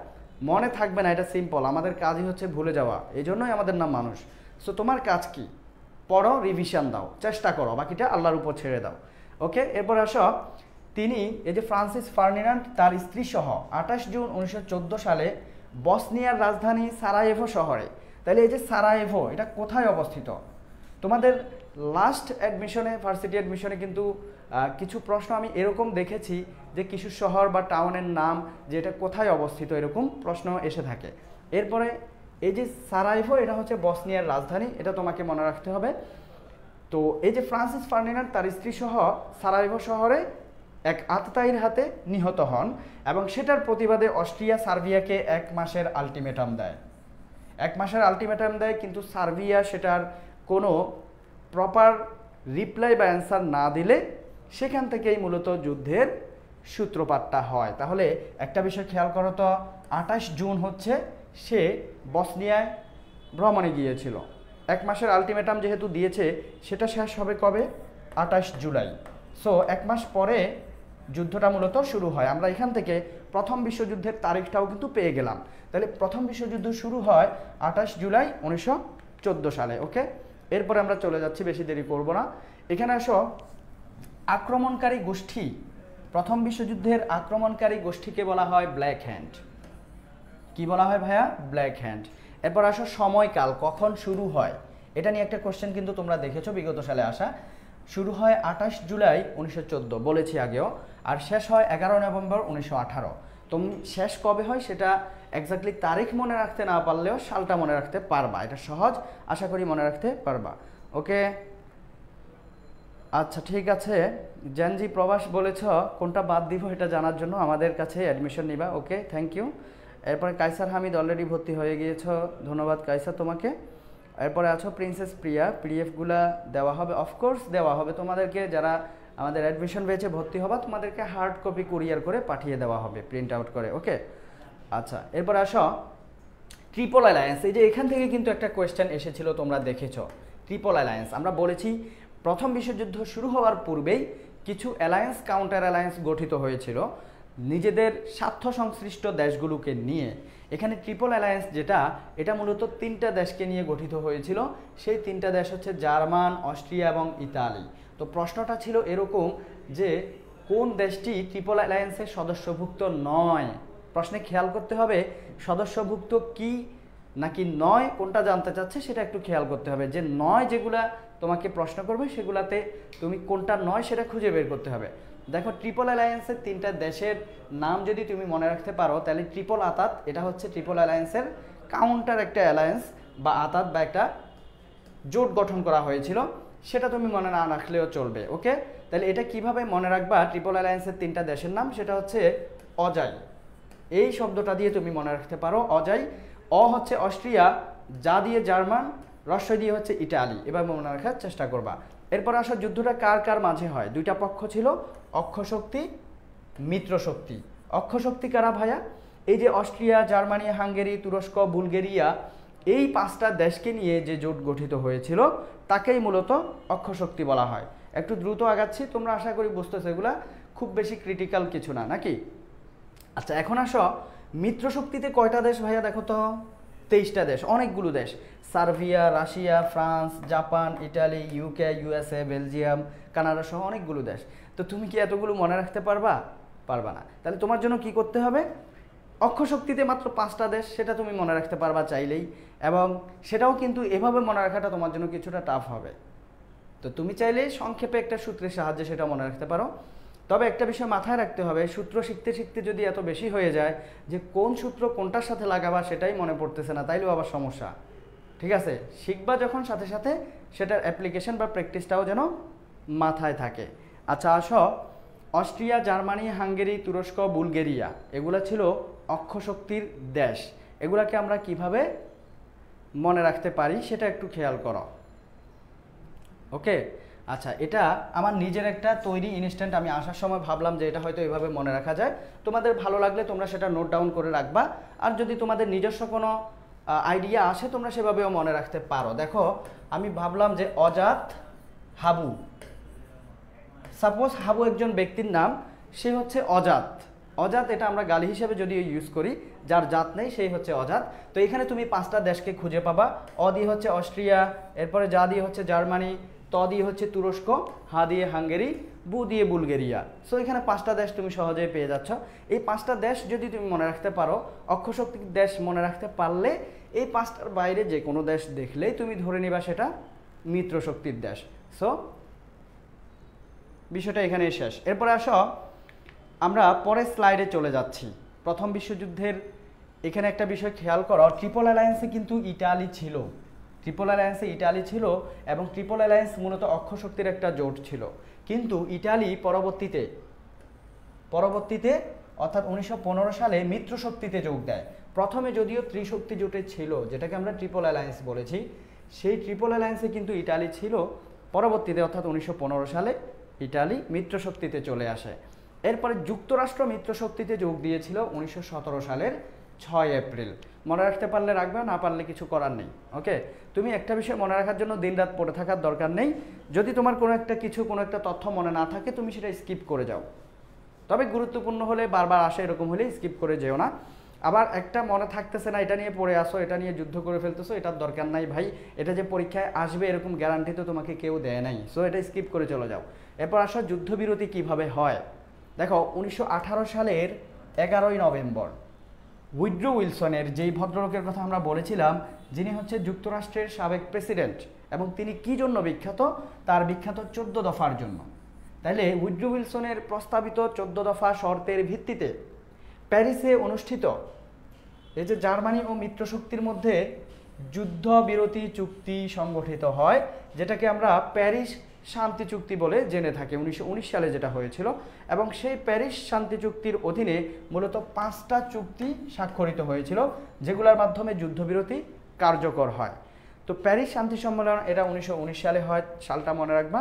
মনে থাকবে না, এটা সিম্পল। আমাদের কাজই হচ্ছে ভুলে যাওয়া, এই জন্যই আমাদের নাম মানুষ। সো তোমার কাজ কি? পড়ো, রিভিশন দাও, চেষ্টা করো, বাকিটা আল্লাহর উপর ছেড়ে দাও। ওকে, এরপর আসো, তিনি এই যে ফ্রান্সিস ফার্ডিনান্ড তার স্ত্রী সহ 28 জুন 1914 সালে বসনিয়ার রাজধানী সারায়েভো শহরে, তাহলে এই যে সারায়েভো এটা কোথায় অবস্থিত? তোমাদের লাস্ট অ্যাডমিশনে, ভার্সিটি অ্যাডমিশনে কিন্তু কিছু প্রশ্ন আমি এরকম দেখেছি যে কিছু শহর বা টাউনের নাম, যে এটা কোথায় অবস্থিত, এরকম প্রশ্ন এসে থাকে। এরপরে এই যে সারায়েভো এটা হচ্ছে বসনিয়ার রাজধানী, এটা তোমাকে মনে রাখতে হবে। তো এই যে ফ্রান্সিস ফার্ডিনান্ড তার স্ত্রী সহ সারায়েভো শহরে এক আততায়ীর হাতে নিহত হন, এবং সেটার প্রতিবাদে অস্ট্রিয়া সার্বিয়াকে 1 মাসের আলটিমেটাম দেয়। 1 মাসের আলটিমেটাম দেয়, কিন্তু সার্বিয়া সেটার কোনো প্রপার রিপ্লাই বা অ্যান্সার না দিলে সেখান থেকেই মূলত যুদ্ধের সূত্রপাতটা হয়। তাহলে একটা বিষয় খেয়াল করো তো, 28 জুন হচ্ছে সে বসনিয়ায় ভ্রমণে গিয়েছিল। 1 মাসের আলটিমেটাম যেহেতু দিয়েছে, সেটা শেষ হবে কবে? 28 জুলাই। সো 1 মাস পরে যুদ্ধটা মূলত শুরু হয়। আমরা এখান থেকে প্রথম বিশ্বযুদ্ধের তারিখটাও কিন্তু পেয়ে গেলাম। তাহলে প্রথম বিশ্বযুদ্ধ শুরু হয় 28 জুলাই 1914 সালে। ওকে, এরপরে আমরা চলে যাচ্ছি, বেশি দেরি করব না। এখানে আসো, আক্রমণকারী গোষ্ঠী, প্রথম বিশ্বযুদ্ধের আক্রমণকারী গোষ্ঠীকে বলা হয় ব্ল্যাক হ্যান্ড। কি বলা হয় ভাইয়া? Black hand. এরপর আসো সময়কাল, কখন শুরু হয়, এটা নিয়ে একটা কোশ্চেন কিন্তু তোমরা দেখেছো বিগত সালে আসা। শুরু হয় 28 জুলাই 1914, বলেছি আগেও, আর শেষ হয় 11 নভেম্বর 1918। তুমি শেষ কবে হয় সেটা এক্স্যাক্টলি তারিখ মনে রাখতে না পারলেও সালটা মনে রাখতে পারবা, এটা সহজ, আশা করি মনে রাখতে পারবা। ওকে, আচ্ছা ঠিক আছে। জেনজি প্রবাস বলেছ কোনটা বাদ দিব এটা জানার জন্য আমাদের কাছে অ্যাডমিশন নিবা। ওকে, থ্যাংক ইউ। এরপরে কাইসার হামিদ অলরেডি ভর্তি হয়ে গিয়েছ, ধন্যবাদ কাইসার তোমাকে। এরপরে আছো প্রিন্সেস প্রিয়া, পিডিএফগুলা দেওয়া হবে, অফকোর্স দেওয়া হবে তোমাদেরকে। যারা আমাদের অ্যাডমিশন ব্যাচে ভর্তি হবা তোমাদেরকে হার্ড কপি কুরিয়ার করে পাঠিয়ে দেওয়া হবে, প্রিন্ট আউট করে, ওকে। আচ্ছা, এরপর আসো ট্রিপল অ্যালায়েন্স। এই যে এখান থেকে কিন্তু একটা কোয়েশ্চেন এসেছিল, তোমরা দেখেছো। ট্রিপল অ্যালায়েন্স আমরা বলেছি প্রথম বিশ্বযুদ্ধ শুরু হওয়ার পূর্বেই কিছু অ্যালায়েন্স কাউন্টার অ্যালায়েন্স গঠিত হয়েছিল নিজেদের স্বার্থ সংশ্লিষ্ট দেশগুলোকে নিয়ে। এখানে ট্রিপল অ্যালায়েন্স যেটা, এটা মূলত তিনটা দেশকে নিয়ে গঠিত হয়েছিল। সেই তিনটা দেশ হচ্ছে জার্মান, অস্ট্রিয়া এবং ইতালি। তো প্রশ্নটা ছিল এরকম যে কোন দেশটি ট্রিপল অ্যালায়েন্সের সদস্যভুক্ত নয়। প্রশ্নে খেয়াল করতে হবে সদস্যভুক্ত কি নাকি নয়, কোনটা জানতে চাচ্ছে সেটা একটু খেয়াল করতে হবে। যে নয় যেগুলা তোমাকে প্রশ্ন করবে সেগুলাতে তুমি কোনটা নয় সেটা খুঁজে বের করতে হবে। দেখো ট্রিপল অ্যালায়েন্সের তিনটা দেশের নাম যদি তুমি মনে রাখতে পারো তাহলে ট্রিপল আতাত, এটা হচ্ছে ট্রিপল অ্যালায়েন্সের কাউন্টার একটা অ্যালায়েন্স বা আতাত বা একটা জোট গঠন করা হয়েছিল, সেটা তুমি মনে না রাখলেও চলবে, ওকে। তাহলে এটা কিভাবে মনে রাখবা ট্রিপল অ্যালায়েন্সের তিনটা দেশের নাম, সেটা হচ্ছে অজাই। এই শব্দটা দিয়ে তুমি মনে রাখতে পারো অজাই। অ হচ্ছে অস্ট্রিয়া, যা দিয়ে জার্মান, রস্বই দিয়ে হচ্ছে ইটালি। এবার মনে রাখার চেষ্টা করবা। এরপর আসো যুদ্ধটা কার কার মাঝে হয়। দুইটা পক্ষ ছিল, অক্ষশক্তি, মিত্রশক্তি। অক্ষশক্তি কারা ভাইয়া? এই যে অস্ট্রিয়া, জার্মানি, হাঙ্গেরি, তুরস্ক, বুলগেরিয়া, এই পাঁচটা দেশকে নিয়ে যে জোট গঠিত হয়েছিল তাকেই মূলত অক্ষশক্তি বলা হয়। একটু দ্রুত আগাচ্ছি, তোমরা আশা করি বুঝতেছো, এগুলা খুব বেশি ক্রিটিক্যাল কিছু না, নাকি? আচ্ছা, এখন আসো মিত্রশক্তিতে কয়টা দেশ ভাইয়া? দেখো তো 23টা দেশ, অনেকগুলো দেশ। Serbia, Russia, France, Japan, Italy, UK, USA, Belgium, Canada সহ অনেকগুলো দেশ। তো তুমি কি এতগুলো মনে রাখতে পারবা? পারবা না। তাহলে তোমার জন্য কি করতে হবে? অক্ষশক্তিতে মাত্র 5টা দেশ, সেটা তুমি মনে রাখতে পারবা চাইলেই, এবং সেটাও কিন্তু এভাবে মনে রাখাটা তোমার জন্য কিছুটা টাফ হবে। তো তুমি চাইলে সংক্ষেপে একটা সূত্রের সাহায্যে সেটা মনে রাখতে পারো। তবে একটা বিষয় মাথায় রাখতে হবে, সূত্র শিখতে শিখতে যদি এত বেশি হয়ে যায় যে কোন সূত্র কোনটার সাথে লাগাবা সেটাই মনে পড়তেছে না, তাইলেও আবার সমস্যা। ঠিক আছে, শিখবা যখন সাথে সাথে সেটার অ্যাপ্লিকেশন বা প্র্যাকটিসটাও যেন মাথায় থাকে। আচ্ছা আসো, অস্ট্রিয়া, জার্মানি, হাঙ্গেরি, তুরস্ক, বুলগেরিয়া এগুলো ছিল অক্ষশক্তির দেশ। এগুলাকে আমরা কিভাবে মনে রাখতে পারি সেটা একটু খেয়াল করো, ওকে। আচ্ছা, এটা আমার নিজের একটা তৈরি ইনস্ট্যান্ট, আমি আসার সময় ভাবলাম যে এটা হয়তো এভাবে মনে রাখা যায়। তোমাদের ভালো লাগলে তোমরা সেটা নোট ডাউন করে রাখবা, আর যদি তোমাদের নিজস্ব কোনো আইডিয়া আসে তোমরা সেভাবেও মনে রাখতে পারো। দেখো আমি ভাবলাম যে অজাত হাবু, সাপোজ হাবু একজন ব্যক্তির নাম, সে হচ্ছে অজাত। অজাত এটা আমরা গালি হিসেবে যদি ইউজ করি, যার জাত নেই সেই হচ্ছে অজাত। তো এখানে তুমি 5টা দেশকে খুঁজে পাবা। অ দিয়ে হচ্ছে অস্ট্রিয়া, এরপরে যা দিয়ে হচ্ছে জার্মানি, ত দিয়ে হচ্ছে তুরস্ক, হা দিয়ে হাঙ্গেরি, বু দিয়ে বুলগেরিয়া। সো এখানে 5টা দেশ তুমি সহজেই পেয়ে যাচ্ছ। এই 5টা দেশ যদি তুমি মনে রাখতে পারো, অক্ষশক্তির দেশ মনে রাখতে পারলে এই 5টার বাইরে যে কোনো দেশ দেখলেই তুমি ধরে নিবা সেটা মিত্রশক্তির দেশ। সো বিষয়টা এখানেই শেষ। এরপরে আসো আমরা পরের স্লাইডে চলে যাচ্ছি। প্রথম বিশ্বযুদ্ধের এখানে একটা বিষয় খেয়াল করো, ট্রিপল অ্যালায়েন্সে কিন্তু ইটালি ছিল। ট্রিপল অ্যালায়েন্সে ইটালি ছিল এবং ট্রিপল অ্যালায়েন্স মূলত অক্ষশক্তির একটা জোট ছিল। কিন্তু ইটালি পরবর্তীতে অর্থাৎ 1915 সালে মিত্রশক্তিতে যোগ দেয়। প্রথমে যদিও ত্রিশক্তি জোটে ছিল, যেটাকে আমরা ট্রিপল অ্যালায়েন্স বলেছি, সেই ট্রিপল অ্যালায়েন্সে কিন্তু ইটালি ছিল। পরবর্তীতে অর্থাৎ 1915 সালে ইটালি মিত্রশক্তিতে চলে আসে। এরপরে যুক্তরাষ্ট্র মিত্রশক্তিতে যোগ দিয়েছিল 1917 সালের 6 এপ্রিল। মনে রাখতে পারলে রাখবে, না পারলে কিছু করার নেই, ওকে। তুমি একটা বিষয় মনে রাখার জন্য দিনরাত পড়ে থাকার দরকার নেই। যদি তোমার কোনো একটা তথ্য মনে না থাকে তুমি সেটা স্কিপ করে যাও। তবে গুরুত্বপূর্ণ হলে বারবার আসে, এরকম হলে স্কিপ করে যেও না। আবার একটা মনে থাকতেছে না, এটা নিয়ে পড়ে আসো, এটা নিয়ে যুদ্ধ করে ফেলতেছো, এটার দরকার নাই ভাই। এটা যে পরীক্ষায় আসবে এরকম গ্যারান্টি তো তোমাকে কেউ দেয় নাই। সো এটা স্কিপ করে চলে যাও। এরপর আসো যুদ্ধবিরতি কিভাবে হয়। দেখো 1918 সালের 11ই নভেম্বর উইড্রো উইলসনের, যেই ভদ্রলোকের কথা আমরা বলেছিলাম, যিনি হচ্ছে যুক্তরাষ্ট্রের সাবেক প্রেসিডেন্ট, এবং তিনি কি জন্য বিখ্যাত? তার বিখ্যাত 14 দফার জন্য। তাইলে উইড্রো উইলসনের প্রস্তাবিত 14 দফা শর্তের ভিত্তিতে প্যারিসে অনুষ্ঠিত এই যে জার্মানি ও মিত্রশক্তির মধ্যে যুদ্ধবিরতি চুক্তি সংগঠিত হয়, যেটাকে আমরা প্যারিস শান্তি চুক্তি বলে জেনে থাকে, 1919 সালে যেটা হয়েছিল। এবং সেই প্যারিস শান্তি চুক্তির অধীনে মূলত 5টা চুক্তি স্বাক্ষরিত হয়েছিল, যেগুলোর মাধ্যমে যুদ্ধবিরতি কার্যকর হয়। তো প্যারিস শান্তি সম্মেলন এটা 1919 সালে হয়, সালটা মনে রাখবা।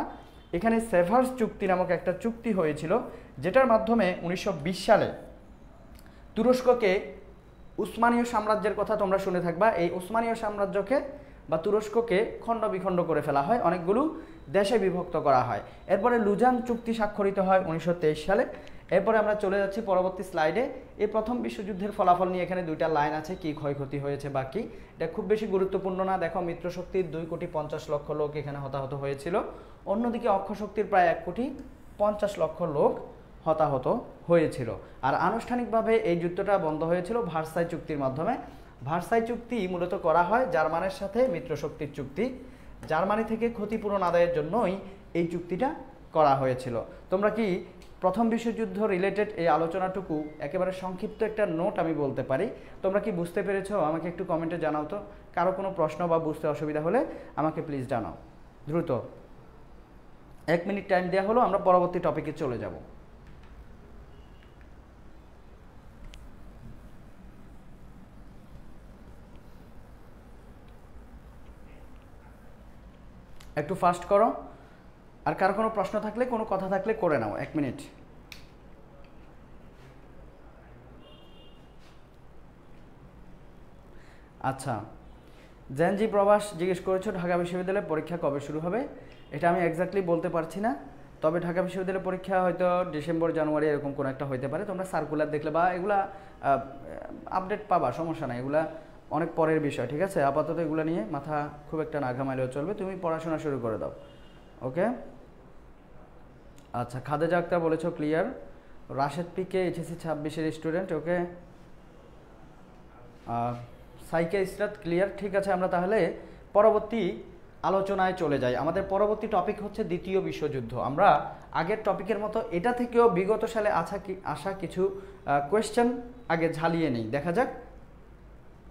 এখানে সেভার্স চুক্তি নামক একটা চুক্তি হয়েছিল, যেটার মাধ্যমে 1920 সালে তুরস্ককে, উসমানীয় সাম্রাজ্যের কথা তোমরা শুনে থাকবা, এই উসমানীয় সাম্রাজ্যকে বা তুরস্ককে খণ্ড বিখণ্ড করে ফেলা হয়, অনেকগুলো দেশে বিভক্ত করা হয়। এরপরে লুজান চুক্তি স্বাক্ষরিত হয় 1923 সালে। এরপরে আমরা চলে যাচ্ছি পরবর্তী স্লাইডে। এই প্রথম বিশ্বযুদ্ধের ফলাফল নিয়ে এখানে 2টা লাইন আছে, কি ক্ষয়ক্ষতি হয়েছে বা কি, এটা খুব বেশি গুরুত্বপূর্ণ না। দেখো, মিত্রশক্তির 2,50,00,000 লোক এখানে হতাহত হয়েছিল, অন্যদিকে অক্ষশক্তির প্রায় 1,50,00,000 লোক হতাহত হয়েছিল। আর আনুষ্ঠানিকভাবে এই যুদ্ধটা বন্ধ হয়েছিল ভার্সাই চুক্তির মাধ্যমে। ভার্সাই চুক্তি মূলত করা হয় জার্মানের সাথে মিত্রশক্তির চুক্তি, জার্মানি থেকে ক্ষতিপূরণ আদায়ের জন্যই এই চুক্তিটা করা হয়েছিল। তোমরা কি প্রথম বিশ্বযুদ্ধ রিলেটেড এই আলোচনাটুকু একেবারে সংক্ষিপ্ত একটা নোট আমি বলতে পারি, তোমরা কি বুঝতে পেরেছো? আমাকে একটু কমেন্টে জানাও তো। কারো কোনো প্রশ্ন বা বুঝতে অসুবিধা হলে আমাকে প্লিজ জানাও দ্রুত। 1 মিনিট টাইম দেওয়া হলো, আমরা পরবর্তী টপিকে চলে যাব। একটু ফাস্ট করো, আর কারো কোনো প্রশ্ন থাকলে, কোনো কথা থাকলে করে নাও। 1 মিনিট। আচ্ছা, জেনজি প্রবাস জিজ্ঞেস করেছো ঢাকা বিশ্ববিদ্যালয়ের পরীক্ষা কবে শুরু হবে। এটা আমি এক্স্যাক্টলি বলতে পারছি না, তবে ঢাকা বিশ্ববিদ্যালয়ের পরীক্ষা হয়তো ডিসেম্বর জানুয়ারি এরকম কোনো একটা হইতে পারে। তোমরা সার্কুলার দেখলে বা এগুলা আপডেট পাবা, সমস্যা নাই, এগুলা অনেক পরের বিষয়, ঠিক আছে? আপাতত এগুলো নিয়ে মাথা খুব একটা না ঘামাইলেও চলবে, তুমি পড়াশোনা শুরু করে দাও। ওকে, আচ্ছা। খাদেজা আক্তার বলেছো ক্লিয়ার। রাশেদ পিকে এইচএসসি 26-এর স্টুডেন্ট। ওকে, সাইকে ইসরাত ক্লিয়ার। ঠিক আছে, আমরা তাহলে পরবর্তী আলোচনায় চলে যাই। আমাদের পরবর্তী টপিক হচ্ছে দ্বিতীয় বিশ্বযুদ্ধ। আমরা আগের টপিকের মতো এটা থেকেও বিগত সালে আসা কিছু কোয়েশ্চেন আগে ঝালিয়ে নিই, দেখা যাক।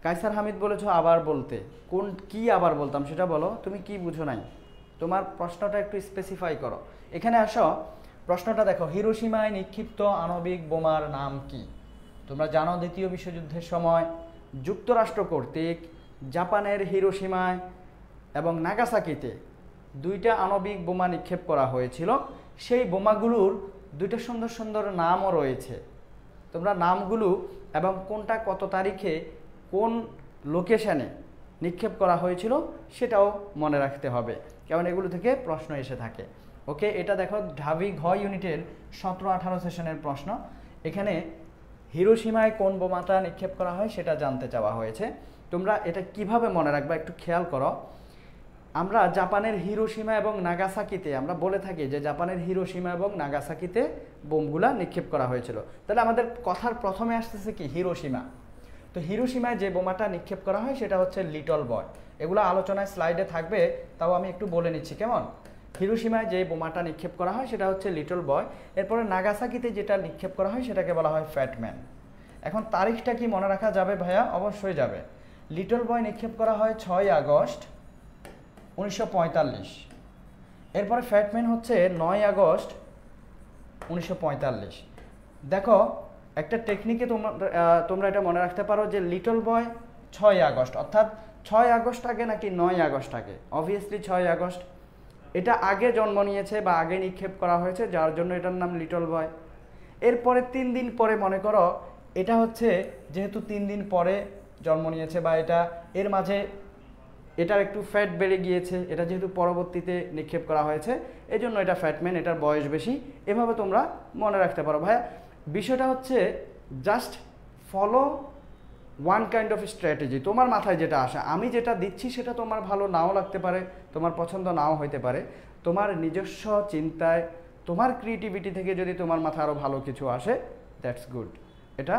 কায়সার হামিদ বলেছো আবার বলতে, কোন কি আবার বলতাম সেটা বলো, তুমি কি বুঝো নাই, তোমার প্রশ্নটা একটু স্পেসিফাই করো। এখানে আসো, প্রশ্নটা দেখো, হিরোশিমায় নিক্ষিপ্ত আণবিক বোমার নাম কি? তোমরা জানো দ্বিতীয় বিশ্বযুদ্ধের সময় যুক্তরাষ্ট্র কর্তৃক জাপানের হিরোশিমায় এবং নাগাসাকিতে 2টা আণবিক বোমা নিক্ষেপ করা হয়েছিল। সেই বোমাগুলোর 2টা সুন্দর সুন্দর নামও রয়েছে। তোমরা নামগুলো এবং কোনটা কত তারিখে কোন লোকেশানে নিক্ষেপ করা হয়েছিল সেটাও মনে রাখতে হবে, কারণ এগুলো থেকে প্রশ্ন এসে থাকে। ওকে, এটা দেখো ঢাবি ঘ ইউনিটের 17-18 সেশনের প্রশ্ন। এখানে হিরোশিমায় কোন বোমাটা নিক্ষেপ করা হয় সেটা জানতে চাওয়া হয়েছে। তোমরা এটা কিভাবে মনে রাখবা একটু খেয়াল করো। আমরা জাপানের হিরোশিমা এবং নাগাসাকিতে আমরা বলে থাকি যে জাপানের হিরোশিমা এবং নাগাসাকিতে বোমগুলা নিক্ষেপ করা হয়েছিল। তাহলে আমাদের কথার প্রথমে আসতেছে কি? হিরোশিমা। তো হিরোশিমায় যে বোমাটা নিক্ষেপ করা হয় সেটা হচ্ছে লিটল বয়। এগুলো আলোচনায় স্লাইডে থাকবে, তাও আমি একটু বলে নিচ্ছি, কেমন? হিরোশিমায় যে বোমাটা নিক্ষেপ করা হয় সেটা হচ্ছে লিটল বয়। এরপরে নাগাসাকিতে যেটা নিক্ষেপ করা হয় সেটাকে বলা হয় ফ্যাটম্যান। এখন তারিখটা কি মনে রাখা যাবে ভাইয়া? অবশ্যই যাবে। লিটল বয় নিক্ষেপ করা হয় 6 আগস্ট 1945। এরপরে ফ্যাটম্যান হচ্ছে 9 আগস্ট 1945। দেখো, একটা টেকনিকে তোমরা এটা মনে রাখতে পারো যে লিটল বয় 6 আগস্ট, অর্থাৎ 6 আগস্ট আগে নাকি 9 আগস্ট আগে? Obviously 6 August. এটা আগে জন্ম নিয়েছে বা আগে নিক্ষেপ করা হয়েছে, যার জন্য এটার নাম লিটল বয়। এরপরে 3 দিন পরে, মনে করো এটা হচ্ছে যেহেতু 3 দিন পরে জন্ম নিয়েছে বা এটা এর মাঝে এটার একটু ফ্যাট বেড়ে গিয়েছে, এটা যেহেতু পরবর্তীতে নিক্ষেপ করা হয়েছে এই জন্য এটা ফ্যাটম্যান, এটার বয়স বেশি। এভাবে তোমরা মনে রাখতে পারো ভাইয়া। বিষয়টা হচ্ছে just follow one kind of strategy. তোমার মাথায় যেটা আসে, আমি যেটা দিচ্ছি সেটা তোমার ভালো নাও লাগতে পারে, তোমার পছন্দ নাও হইতে পারে। তোমার নিজস্ব চিন্তায়, তোমার ক্রিয়েটিভিটি থেকে যদি তোমার মাথায় আরও ভালো কিছু আসে, দ্যাটস গুড, এটা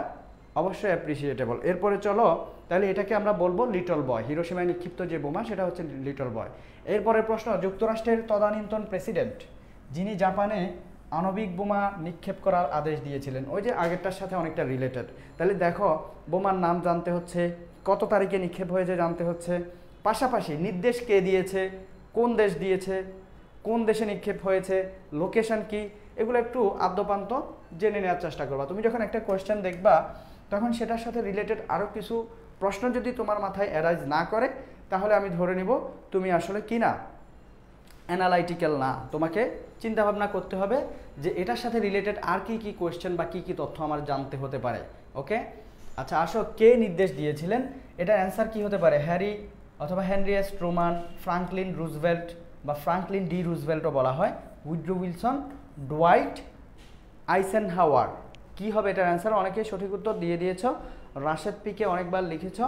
অবশ্যই অ্যাপ্রিসিয়েটেবল। এরপরে চলো তাহলে এটাকে আমরা বলবো লিটল বয়। হিরোশিমায় নিক্ষিপ্ত যে বোমা সেটা হচ্ছে লিটল বয়। এরপরের প্রশ্ন, যুক্তরাষ্ট্রের তদানীন্তন প্রেসিডেন্ট যিনি জাপানে আণবিক বোমা নিক্ষেপ করার আদেশ দিয়েছিলেন, ওই যে আগেরটার সাথে অনেকটা রিলেটেড। তাহলে দেখো, বোমার নাম জানতে হচ্ছে, কত তারিখে নিক্ষেপ হয়েছে জানতে হচ্ছে, পাশাপাশি নির্দেশ কে দিয়েছে, কোন দেশ দিয়েছে, কোন দেশে নিক্ষেপ হয়েছে, লোকেশন কি, এগুলো একটু আদ্যপান্ত জেনে নেওয়ার চেষ্টা করবা। তুমি যখন একটা কোয়েশ্চেন দেখবা তখন সেটার সাথে রিলেটেড আরও কিছু প্রশ্ন যদি তোমার মাথায় অ্যারাইজ না করে তাহলে আমি ধরে নিব তুমি আসলে কি না, অ্যানালাইটিক্যাল না। তোমাকে চিন্তাভাবনা করতে হবে যে এটার সাথে রিলেটেড আর কি কি কোয়েশ্চেন বা কি কি তথ্য আমার জানতে হতে পারে। ওকে, আচ্ছা আসো, কে নির্দেশ দিয়েছিলেন? এটার অ্যান্সার কি হতে পারে? হ্যারি অথবা Henry S Truman, Franklin Roosevelt বা ফ্রাঙ্কলিন ডি রুজভেল্টও বলা হয়, উইড্রো উইলসন, ডোয়াইট আইসেনহাওয়ার। কি হবে এটার অ্যান্সার? অনেকেই সঠিক উত্তর দিয়ে দিয়েছ, রাশেদ পিকে অনেকবার লিখেছ।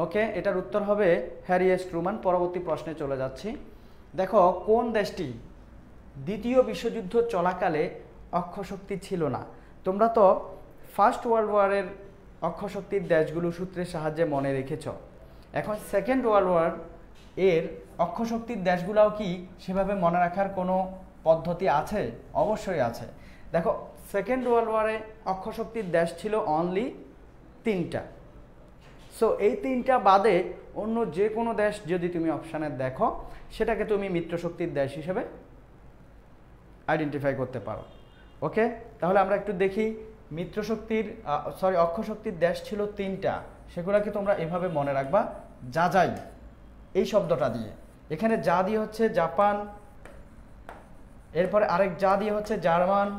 ওকে, এটার উত্তর হবে হ্যারি এস ট্রুম্যান। পরবর্তী প্রশ্নে চলে যাচ্ছি। দেখো, কোন দেশটি দ্বিতীয় বিশ্বযুদ্ধ চলাকালে অক্ষশক্তি ছিল না? তোমরা তো ফার্স্ট ওয়ার্ল্ড ওয়ারের অক্ষশক্তির দেশগুলো সূত্রের সাহায্যে মনে রেখেছ। এখন সেকেন্ড ওয়ার্ল্ড ওয়ার এর অক্ষশক্তির দেশগুলোও কি সেভাবে মনে রাখার কোনো পদ্ধতি আছে? অবশ্যই আছে। দেখো, সেকেন্ড ওয়ার্ল্ড ওয়ারে অক্ষশক্তির দেশ ছিল অনলি 3টা। সো এই 3টা বাদে অন্য যে কোনো দেশ যদি তুমি অপশানে দেখো সেটাকে তুমি মিত্রশক্তির দেশ হিসেবে আইডেন্টিফাই করতে পারো। ওকে, তাহলে আমরা একটু দেখি অক্ষশক্তির দেশ ছিল 3টা, সেগুলোকে তোমরা এভাবে মনে রাখবা, যা যাই এই শব্দটা দিয়ে। এখানে যা দিয়ে হচ্ছে জাপান, এরপরে আরেক যা দিয়ে হচ্ছে জার্মান,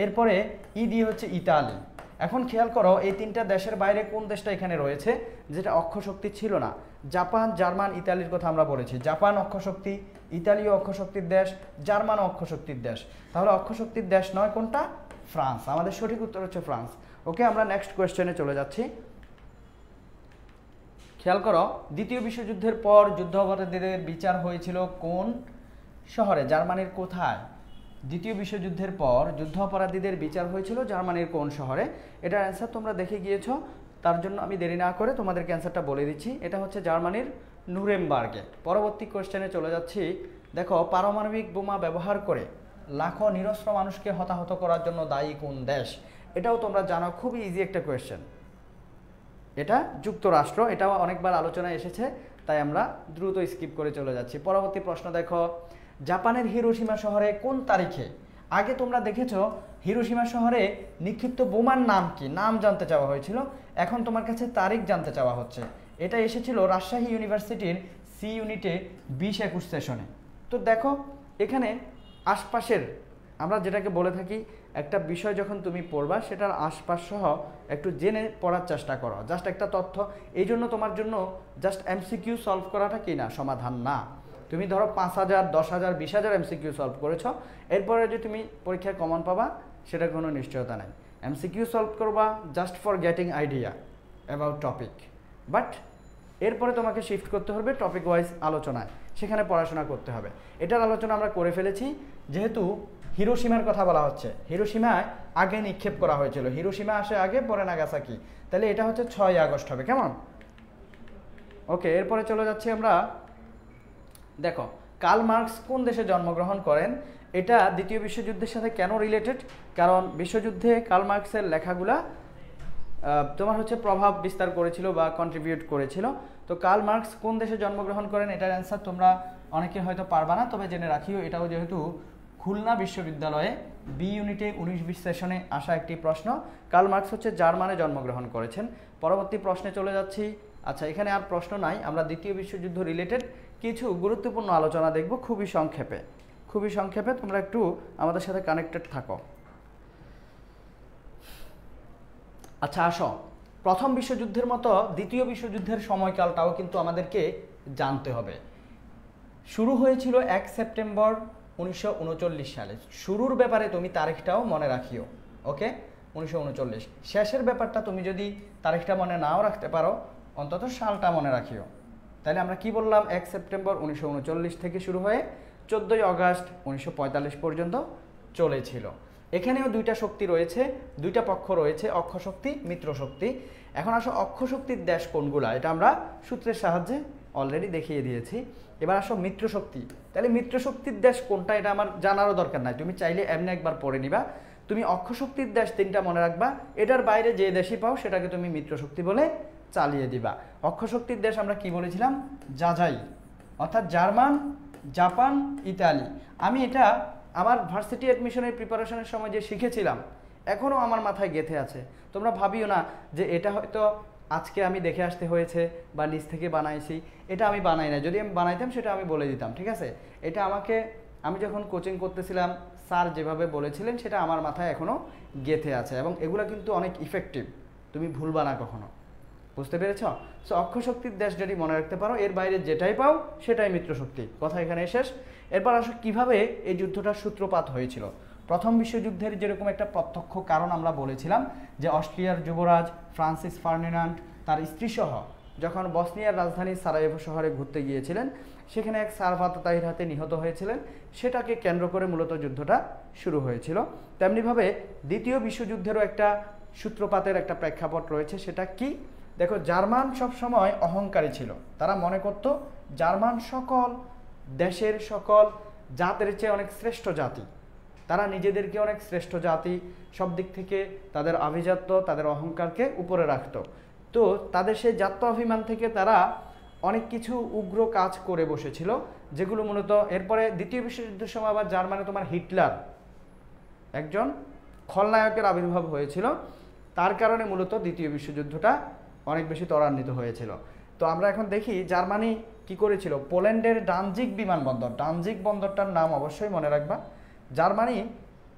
এরপরে ই দিয়ে হচ্ছে ইতালি। এখন খেয়াল করো এই 3টা দেশের বাইরে কোন দেশটা এখানে রয়েছে যেটা অক্ষশক্তি ছিল না? জাপান, জার্মান, ইতালির কথা আমরা বলেছি। জাপান অক্ষশক্তি, ইতালিও অক্ষশক্তির দেশ, জার্মানও অক্ষশক্তির দেশ। তাহলে অক্ষশক্তির দেশ নয় কোনটা? ফ্রান্স। আমাদের সঠিক উত্তর হচ্ছে ফ্রান্স। ওকে, আমরা নেক্সট কোয়েশ্চেনে চলে যাচ্ছি। খেয়াল করো, দ্বিতীয় বিশ্বযুদ্ধের পর যুদ্ধাপরাধীদের বিচার হয়েছিল কোন শহরে? জার্মানির কোথায়? দ্বিতীয় বিশ্বযুদ্ধের পর যুদ্ধ অপরাধীদের বিচার হয়েছিল জার্মানির কোন শহরে? এটার অ্যান্সার তোমরা দেখে গিয়েছো, তার জন্য আমি দেরি না করে তোমাদেরকে অ্যান্সারটা বলে দিচ্ছি। এটা হচ্ছে জার্মানির নুরেমবার্গে। পরবর্তী কোয়েশ্চেনে চলে যাচ্ছি। দেখো, পারমাণবিক বোমা ব্যবহার করে লাখো নিরস্ত্র মানুষকে হতাহত করার জন্য দায়ী কোন দেশ? এটাও তোমরা জানো, খুবই ইজি একটা কোয়েশ্চেন। এটা যুক্তরাষ্ট্র। এটাও অনেকবার আলোচনায় এসেছে, তাই আমরা দ্রুত স্কিপ করে চলে যাচ্ছি। পরবর্তী প্রশ্ন দেখো, জাপানের হিরোশিমা শহরে কোন তারিখে? আগে তোমরা দেখেছো হিরোশিমা শহরে নিক্ষিপ্ত বোমার নাম কি, নাম জানতে চাওয়া হয়েছিল। এখন তোমার কাছে তারিখ জানতে চাওয়া হচ্ছে। এটা এসেছিল রাজশাহী ইউনিভার্সিটির সি ইউনিটে 20-21 সেশনে। তো দেখো, এখানে আশপাশের আমরা যেটাকে বলে থাকি একটা বিষয় যখন তুমি পড়বা সেটার আশপাশ সহ একটু জেনে পড়ার চেষ্টা করো, জাস্ট একটা তথ্য। এই জন্য তোমার জন্য জাস্ট এমসিকিউ সলভ করাটা কি না, সমাধান না। তুমি ধরো 5000, 10,000, 20,000 এমসিকিউ সলভ করেছো, এরপরে যে তুমি পরীক্ষায় কমন পাবা সেটার কোনো নিশ্চয়তা নেই। এমসিকিউ সলভ করবা just for getting idea about topic, but এরপরে তোমাকে শিফট করতে হবে টপিক ওয়াইজ আলোচনায়, সেখানে পড়াশোনা করতে হবে। এটার আলোচনা আমরা করে ফেলেছি। যেহেতু হিরোশিমার কথা বলা হচ্ছে, হিরোশিমায় আগে নিক্ষেপ করা হয়েছিল, হিরোশিমা আসে আগে, পরে নাগাসাকি, তাহলে এটা হচ্ছে 6 আগস্ট হবে। কেমন? ওকে, এরপরে চলে যাচ্ছি আমরা। দেখো, কার্ল মার্কস কোন দেশে জন্মগ্রহণ করেন? এটা দ্বিতীয় বিশ্বযুদ্ধের সাথে কেন রিলেটেড? কারণ বিশ্বযুদ্ধে কার্ল মার্কসের লেখাগুলা তোমার হচ্ছে প্রভাব বিস্তার করেছিল বা কন্ট্রিবিউট করেছিল। তো কার্ল মার্কস কোন দেশে জন্মগ্রহণ করেন? এটার অ্যান্সার তোমরা অনেকে হয়তো পারবা না, তবে জেনে রাখিও, এটাও যেহেতু খুলনা বিশ্ববিদ্যালয়ে বি ইউনিটে 19-20 সেশনে আসা একটি প্রশ্ন। কার্ল মার্কস হচ্ছে জার্মানে জন্মগ্রহণ করেছেন। পরবর্তী প্রশ্নে চলে যাচ্ছি। আচ্ছা, এখানে আর প্রশ্ন নাই, আমরা দ্বিতীয় বিশ্বযুদ্ধ রিলেটেড কিছু গুরুত্বপূর্ণ আলোচনা দেখব খুবই সংক্ষেপে। তোমরা একটু আমাদের সাথে কানেক্টেড থাকো। আচ্ছা আসো, প্রথম বিশ্বযুদ্ধের মতো দ্বিতীয় বিশ্বযুদ্ধের সময়কালটাও কিন্তু আমাদেরকে জানতে হবে। শুরু হয়েছিল 1 সেপ্টেম্বর 1939 সালে। শুরুর ব্যাপারে তুমি তারিখটাও মনে রাখিও। ওকে, 1939। শেষের ব্যাপারটা তুমি যদি তারিখটা মনে নাও রাখতে পারো, অন্তত সালটা মনে রাখিও। তাহলে আমরা কি বললাম? 1 সেপ্টেম্বর 1939 থেকে শুরু হয়ে 14 আগস্ট 1945 পর্যন্ত চলেছিল। এখানেও দুইটা শক্তি রয়েছে, দুইটা পক্ষ রয়েছে, অক্ষশক্তি, মিত্রশক্তি। এখন আসো, অক্ষশক্তির দেশ কোনগুলা? এটা আমরা সূত্রের সাহায্যে অলরেডি দেখিয়ে দিয়েছি। এবার আসো মিত্রশক্তি। তাহলে মিত্রশক্তির দেশ কোনটা এটা আমার জানারও দরকার নাই, তুমি চাইলে এমনি একবার পড়ে নিবা। তুমি অক্ষশক্তির দেশ 3টা মনে রাখবা, এটার বাইরে যে দেশই পাও সেটাকে তুমি মিত্রশক্তি বলে চালিয়ে দিবা। অক্ষশক্তির দেশ আমরা কি বলেছিলাম? যাযাই, অর্থাৎ জার্মান, জাপান, ইতালি। আমি এটা আমার ভার্সিটি অ্যাডমিশনের প্রিপারেশনের সময় যে শিখেছিলাম এখনও আমার মাথায় গেঁথে আছে। তোমরা ভাবিও না যে এটা হয়তো আজকে আমি দেখে আসতে হয়েছে বা নিজ থেকে বানাইছি, এটা আমি বানাই না। যদি আমি বানাইতাম সেটা আমি বলে দিতাম, ঠিক আছে? এটা আমি যখন কোচিং করতেছিলাম স্যার যেভাবে বলেছিলেন সেটা আমার মাথায় এখনও গেঁথে আছে, এবং এগুলো কিন্তু অনেক ইফেক্টিভ, তুমি ভুলবা না কখনো। বুঝতে পেরেছ? সো অক্ষশক্তির দেশ যদি মনে রাখতে পারো, এর বাইরে যেটাই পাও সেটাই মিত্রশক্তি। কথা এখানে শেষ। এরপর আসো কিভাবে এই যুদ্ধটার সূত্রপাত হয়েছিল। প্রথম বিশ্বযুদ্ধের যেরকম একটা প্রত্যক্ষ কারণ আমরা বলেছিলাম যে অস্ট্রিয়ার যুবরাজ ফ্রান্সিস ফার্ডিনান্ড তার স্ত্রীসহ যখন বসনিয়ার রাজধানী সারায়েভো শহরে ঘুরতে গিয়েছিলেন, সেখানে এক সার্ভাত তাহির হাতে নিহত হয়েছিলেন। সেটাকে কেন্দ্র করে মূলত যুদ্ধটা শুরু হয়েছিল। তেমনিভাবে দ্বিতীয় বিশ্বযুদ্ধেরও একটা সূত্রপাতের একটা প্রেক্ষাপট রয়েছে। সেটা কি? দেখো, জার্মান সবসময় অহংকারী ছিল। তারা মনে করত জার্মান সকল দেশের সকল জাতের চেয়ে অনেক শ্রেষ্ঠ জাতি। তারা নিজেদেরকে অনেক শ্রেষ্ঠ জাতি, সব দিক থেকে তাদের আভিজাত্য, তাদের অহংকারকে উপরে রাখত। তো তাদের সেই জাত্য অভিমান থেকে তারা অনেক কিছু উগ্র কাজ করে বসেছিল, যেগুলো মূলত এরপরে দ্বিতীয় বিশ্বযুদ্ধের সময় আবার জার্মানে তোমার হিটলার একজন খলনায়কের আবির্ভাব হয়েছিল। তার কারণে মূলত দ্বিতীয় বিশ্বযুদ্ধটা অনেক বেশি ত্বরান্বিত হয়েছিল। তো আমরা এখন দেখি জার্মানি কি করেছিল। পোল্যান্ডের ডানজিগ বিমানবন্দর, ডানজিগ বন্দরটার নাম অবশ্যই মনে রাখবা। জার্মানি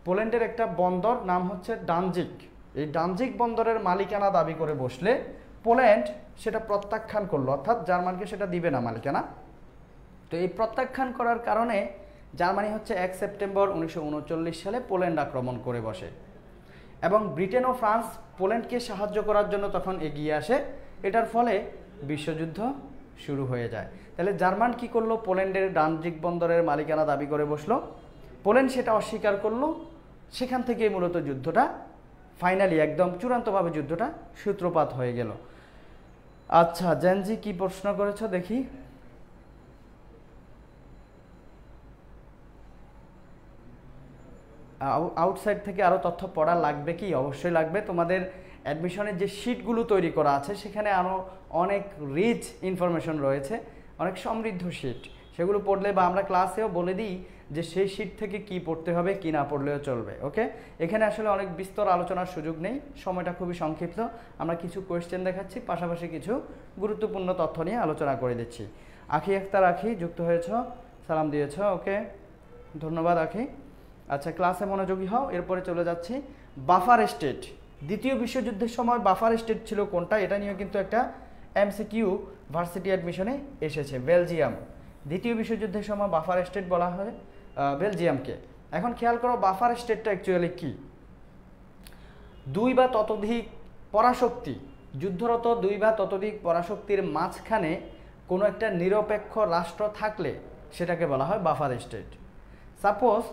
পোল্যান্ডের একটা বন্দর নাম হচ্ছে ডানজিগ। এই ডানজিগ বন্দরের মালিকানা দাবি করে বসলে পোল্যান্ড সেটা প্রত্যাখ্যান করলো, অর্থাৎ জার্মানকে সেটা দিবে না মালিকানা। তো এই প্রত্যাখ্যান করার কারণে জার্মানি হচ্ছে 1 সেপ্টেম্বর 1939 সালে পোল্যান্ড আক্রমণ করে বসে, এবং ব্রিটেন ও ফ্রান্স পোল্যান্ডকে সাহায্য করার জন্য তখন এগিয়ে আসে। এটার ফলে বিশ্বযুদ্ধ শুরু হয়ে যায়। তাহলে জার্মান কি করলো? পোল্যান্ডের ডানজিগ বন্দরের মালিকানা দাবি করে বসলো। পোল্যান্ড সেটা অস্বীকার করলো। সেখান থেকেই মূলত যুদ্ধটা ফাইনালি একদম চূড়ান্তভাবে যুদ্ধটা সূত্রপাত হয়ে গেল। আচ্ছা, জেনজি কি প্রশ্ন করেছো দেখি। আউটসাইড থেকে আরও তথ্য পড়া লাগবে কি? অবশ্যই লাগবে। তোমাদের অ্যাডমিশনের যে শিটগুলো তৈরি করা আছে সেখানে আরও অনেক রিচ ইনফরমেশন রয়েছে, অনেক সমৃদ্ধ শিট। সেগুলো পড়লে বা আমরা ক্লাসেও বলে দিই যে সেই শিট থেকে কি পড়তে হবে, কি না পড়লেও চলবে। ওকে, এখানে আসলে অনেক বিস্তর আলোচনার সুযোগ নেই, সময়টা খুবই সংক্ষিপ্ত। আমরা কিছু কোয়েশ্চেন দেখাচ্ছি, পাশাপাশি কিছু গুরুত্বপূর্ণ তথ্য নিয়ে আলোচনা করে দিচ্ছি। আখি আক্তার আখি যুক্ত হয়েছ, সালাম দিয়েছ। ওকে, ধন্যবাদ আখি। আচ্ছা, ক্লাসে মনোযোগী হও। এরপরে চলে যাচ্ছি বাফার স্টেট। দ্বিতীয় বিশ্বযুদ্ধের সময় বাফার স্টেট ছিল কোনটা, এটা নিয়ে কিন্তু একটা এমসিকিউ ভার্সিটি অ্যাডমিশনে এসেছে। বেলজিয়াম। দ্বিতীয় বিশ্বযুদ্ধের সময় বাফার স্টেট বলা হয় বেলজিয়ামকে। এখন খেয়াল করো বাফার স্টেটটা অ্যাকচুয়ালি কি। দুই বা ততোধিক পরাশক্তি, যুদ্ধরত দুই বা ততোধিক পরাশক্তির মাঝখানে কোনো একটা নিরপেক্ষ রাষ্ট্র থাকলে সেটাকে বলা হয় বাফার স্টেট। সাপোজ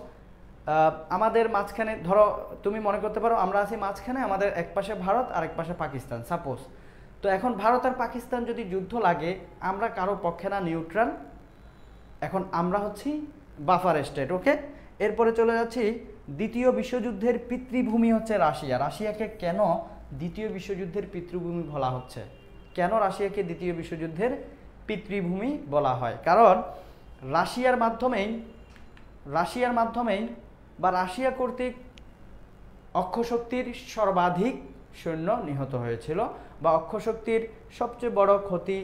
আমাদের মাঝখানে, ধরো তুমি মনে করতে পারো আমরা আছি মাঝখানে, আমাদের এক পাশে ভারত আর এক পাশে পাকিস্তান সাপোজ। তো এখন ভারত আর পাকিস্তান যদি যুদ্ধ লাগে, আমরা কারো পক্ষে না, নিউট্রাল। এখন আমরা হচ্ছি বাফার স্টেট। ওকে, এরপরে চলে যাচ্ছি দ্বিতীয় বিশ্বযুদ্ধের পিতৃভূমি হচ্ছে রাশিয়া। রাশিয়াকে কেন দ্বিতীয় বিশ্বযুদ্ধের পিতৃভূমি বলা হচ্ছে? কেন রাশিয়াকে দ্বিতীয় বিশ্বযুদ্ধের পিতৃভূমি বলা হয়? কারণ রাশিয়ার মাধ্যমেই বা রাশিয়া কর্তৃক অক্ষশক্তির সর্বাধিক সৈন্য নিহত হয়েছিল, বা অক্ষশক্তির সবচেয়ে বড় ক্ষতি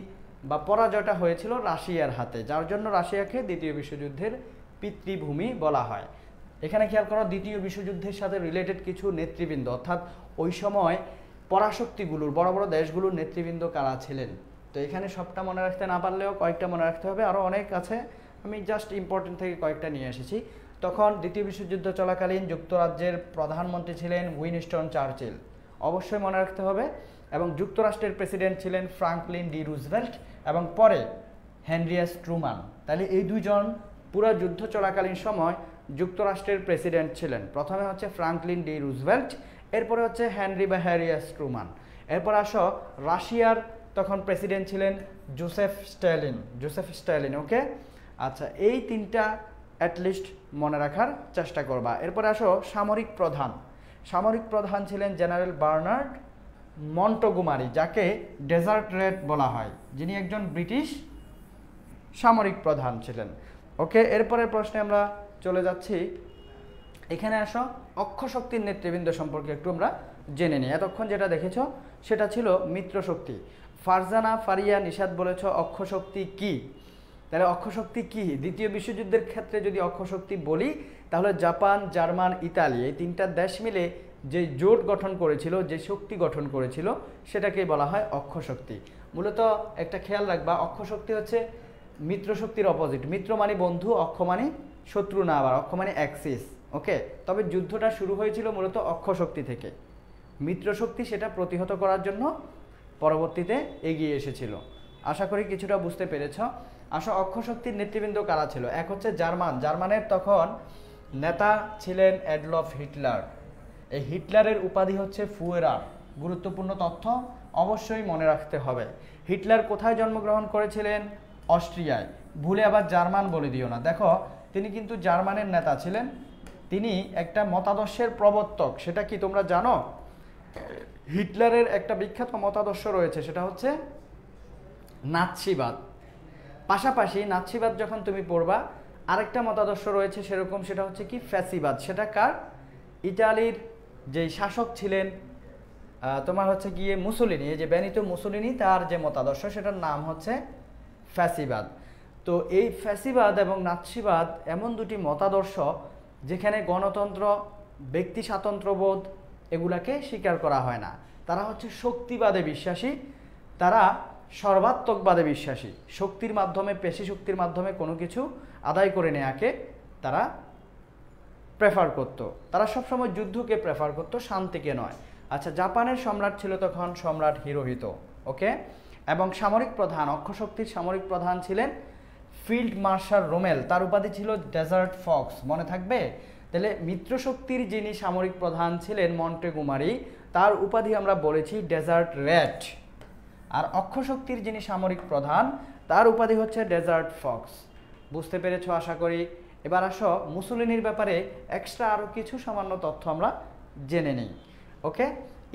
বা পরাজয়টা হয়েছিল রাশিয়ার হাতে, যার জন্য রাশিয়াকে দ্বিতীয় বিশ্বযুদ্ধের পিতৃভূমি বলা হয়। এখানে খেয়াল করো দ্বিতীয় বিশ্বযুদ্ধের সাথে রিলেটেড কিছু নেতৃবৃন্দ, অর্থাৎ ওই সময় পরাশক্তিগুলোর বড় বড় দেশগুলোর নেতৃবৃন্দ কারা ছিলেন। তো এখানে সবটা মনে রাখতে না পারলেও কয়েকটা মনে রাখতে হবে, আরও অনেক আছে, আমি জাস্ট ইম্পর্টেন্ট থেকে কয়েকটা নিয়ে এসেছি। তখন দ্বিতীয় বিশ্বযুদ্ধ চলাকালীন যুক্তরাজ্যের প্রধানমন্ত্রী ছিলেন উইনস্টন চার্চিল, অবশ্যই মনে রাখতে হবে। এবং যুক্তরাষ্ট্রের প্রেসিডেন্ট ছিলেন ফ্রাঙ্কলিন ডি রুজভেল্ট, এবং পরে হেনরি এস ট্রুম্যান। তাহলে এই দুইজন পুরো যুদ্ধ চলাকালীন সময় যুক্তরাষ্ট্রের প্রেসিডেন্ট ছিলেন। প্রথমে হচ্ছে ফ্রাঙ্কলিন ডি রুজভেল্ট, এরপরে হচ্ছে হ্যারি এস ট্রুম্যান। এরপর আসো রাশিয়ার তখন প্রেসিডেন্ট ছিলেন জোসেফ স্ট্যালিন। ওকে, আচ্ছা, এই তিনটা অ্যাটলিস্ট মনে রাখার চেষ্টা করবা। এরপরে আসো সামরিক প্রধান ছিলেন জেনারেল বার্নার্ড মন্টগোমারি, যাকে ডেজার্ট রেড বলা হয়, যিনি একজন ব্রিটিশ সামরিক প্রধান ছিলেন। ওকে, এরপরের প্রশ্নে আমরা চলে যাচ্ছি। এখানে আসো, অক্ষ শক্তির নেতৃবৃন্দ সম্পর্কে একটু আমরা জেনে নিই। এতক্ষণ যেটা দেখেছো সেটা ছিল মিত্র শক্তি। ফারজানা, ফারিয়া, নিশাদ বলেছ অক্ষ শক্তি কি। তাহলে অক্ষ শক্তি কি? দ্বিতীয় বিশ্বযুদ্ধের ক্ষেত্রে যদি অক্ষ শক্তি বলি, তাহলে জাপান, জার্মান, ইতালি এই তিনটা দেশ মিলে যে জোট গঠন করেছিল, যে শক্তি গঠন করেছিল, সেটাকেই বলা হয় অক্ষ শক্তি। মূলত একটা খেয়াল রাখবা, অক্ষ শক্তি হচ্ছে মিত্র শক্তির অপোজিট। মিত্র মানে বন্ধু, অক্ষ মানে শত্রু না, আবার অক্ষ মানে অ্যাক্সিস। ওকে, তবে যুদ্ধটা শুরু হয়েছিল মূলত অক্ষ শক্তি থেকে। মিত্র শক্তি সেটা প্রতিহত করার জন্য পরবর্তীতে এগিয়ে এসেছিল। আশা করি কিছুটা বুঝতে পেরেছ। আসো, অক্ষ শক্তির নেতৃবৃন্দ কারা ছিল? এক হচ্ছে জার্মান। জার্মানের তখন নেতা ছিলেন অ্যাডলফ হিটলার। এই হিটলারের উপাধি হচ্ছে ফুয়েরার। গুরুত্বপূর্ণ তথ্য অবশ্যই মনে রাখতে হবে। হিটলার কোথায় জন্মগ্রহণ করেছিলেন? অস্ট্রিয়ায়। ভুলে আবার জার্মান বলে দিও না। দেখো, তিনি কিন্তু জার্মানের নেতা ছিলেন। তিনি একটা মতাদর্শের প্রবর্তক। সেটা কি তোমরা জানো? হিটলারের একটা বিখ্যাত মতাদর্শ রয়েছে, সেটা হচ্ছে নাৎসিবাদ। পাশাপাশি নাৎসিবাদ যখন তুমি পড়বা, আরেকটা মতাদর্শ রয়েছে সেরকম, সেটা হচ্ছে কি ফ্যাসিবাদ। সেটা কার? ইটালির যেই শাসক ছিলেন তোমার হচ্ছে গিয়ে মুসোলিনি, এই যে বেনিতো মুসোলিনি, তার যে মতাদর্শ সেটার নাম হচ্ছে ফ্যাসিবাদ। তো এই ফ্যাসিবাদ এবং নাৎসিবাদ এমন দুটি মতাদর্শ যেখানে গণতন্ত্র, ব্যক্তি স্বাতন্ত্র্যবোধ এগুলাকে স্বীকার করা হয় না। তারা হচ্ছে শক্তিবাদে বিশ্বাসী, তারা সর্বাত্মকবাদে বিশ্বাসী। শক্তির মাধ্যমে, পেশি শক্তির মাধ্যমে কোনো কিছু আদায় করে নেয়াকে তারা প্রেফার করত। তারা সবসময় যুদ্ধকে প্রেফার করত, শান্তিকে নয়। আচ্ছা, জাপানের সম্রাট ছিল তখন সম্রাট হিরোহিতো। ওকে, এবং সামরিক প্রধান, অক্ষ শক্তির সামরিক প্রধান ছিলেন ফিল্ড মার্শাল রোমেল। তার উপাধি ছিল ডেজার্ট ফক্স। মনে থাকবে? তাহলে মিত্র শক্তির যিনি সামরিক প্রধান ছিলেন মন্টেগুমারি, তার উপাধি আমরা বলেছি ডেজার্ট র্যাট। আর অক্ষ শক্তির যিনি সামরিক প্রধান, তার উপাধি হচ্ছে ডেজার্ট ফক্স। বুঝতে পেরেছো আশা করি। এবার আসো, মুসোলিনির ব্যাপারে এক্সট্রা আরও কিছু সামান্য তথ্য আমরা জেনে নিই। ওকে,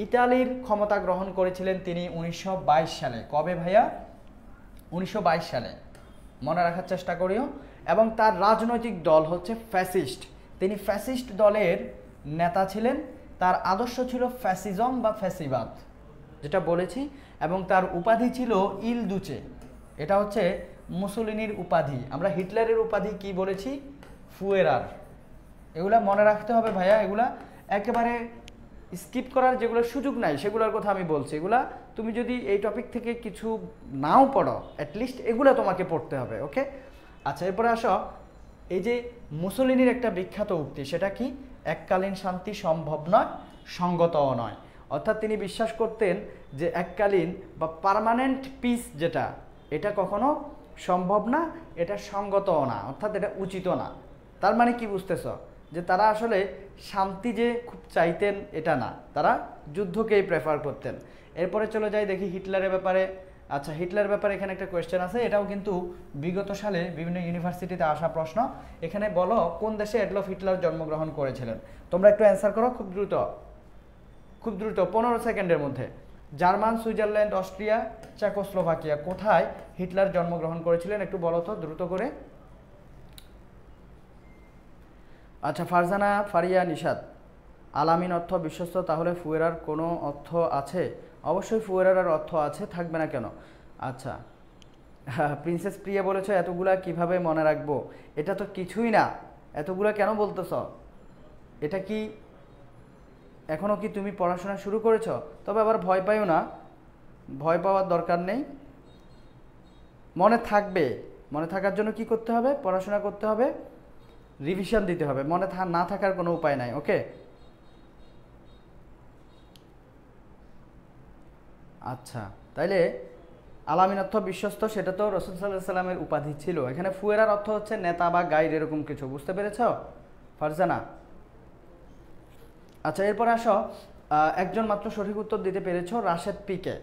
ইতালির ক্ষমতা গ্রহণ করেছিলেন তিনি 1922 সালে। কবে ভাইয়া? 1922 সালে। মনে রাখার চেষ্টা করিও। এবং তার রাজনৈতিক দল হচ্ছে ফ্যাসিস্ট। তিনি ফ্যাসিস্ট দলের নেতা ছিলেন। তার আদর্শ ছিল ফ্যাসিজম বা ফ্যাসিবাদ, যেটা বলেছি। এবং তার উপাধি ছিল ইল দুচে। এটা হচ্ছে মুসোলিনির উপাধি। আমরা হিটলারের উপাধি কি বলেছি? ফুয়েরার। এগুলা মনে রাখতে হবে ভাইয়া। এগুলা একেবারে স্কিপ করার যেগুলো সুযোগ নাই সেগুলোর কথা আমি বলছি। এগুলা তুমি যদি এই টপিক থেকে কিছু নাও পড়ো, অ্যাটলিস্ট এগুলা তোমাকে পড়তে হবে। ওকে, আচ্ছা, এরপরে আসো, এই যে মুসোলিনির একটা বিখ্যাত উক্তি, সেটা কি? এককালীন শান্তি সম্ভব নয়, সঙ্গতও নয়। অর্থাৎ তিনি বিশ্বাস করতেন যে এককালীন বা পার্মানেন্ট পিস যেটা, এটা কখনো সম্ভব না, এটা সঙ্গতও না, অর্থাৎ এটা উচিতও না। তার মানে কি বুঝতেছ? যে তারা আসলে শান্তি যে খুব চাইতেন এটা না, তারা যুদ্ধকেই প্রেফার করতেন। এরপরে চলে যাই, দেখি হিটলারের ব্যাপারে। আচ্ছা, হিটলারের ব্যাপারে এখানে একটা কোয়েশ্চেন আছে। এটাও কিন্তু বিগত সালে বিভিন্ন ইউনিভার্সিটিতে আসা প্রশ্ন। এখানে বলো, কোন দেশে অ্যাডলফ হিটলার জন্মগ্রহণ করেছিলেন? তোমরা একটু অ্যান্সার করো খুব দ্রুত, খুব দ্রুত, 15 সেকেন্ডের মধ্যে। German, Switzerland, Austria, Czechoslovakia. কোথায় হিটলার জন্মগ্রহণ করেছিলেন একটু বলো তো দ্রুত করে। আচ্ছা, ফারজানা, ফারিয়া, নিশাদ। আলামিন অর্থ বিশ্বস্ত, তাহলে ফুয়েরার কোনো অর্থ আছে? অবশ্যই ফুয়েরার অর্থ আছে, থাকবে না কেন? আচ্ছা, প্রিন্সেস প্রিয়া বলেছে এতগুলা কিভাবে মনে রাখবো? এটা তো কিছুই না, এতগুলা কেন বলতেছ? এটা কি এখনও কি তুমি পড়াশোনা শুরু করেছ? তবে আবার ভয় পাইও না, ভয় পাওয়ার দরকার নেই। মনে থাকবে। মনে থাকার জন্য কি করতে হবে? পড়াশোনা করতে হবে, রিভিশন দিতে হবে। মনে না থাকার কোনো উপায় নাই। ওকে, আচ্ছা, তাইলে আলামিন অর্থ বিশ্বস্ত, সেটা তো রাসূল সাল্লাল্লাহু আলাইহি সাল্লামের উপাধি ছিল। এখানে ফুয়েরার অর্থ হচ্ছে নেতা বা গাইড, এরকম কিছু। বুঝতে পেরেছ ফারজানা? আচ্ছা, এরপরে আসো, একজন মাত্র সঠিক উত্তর দিতে পেরেছ, রাশেদ পিকে।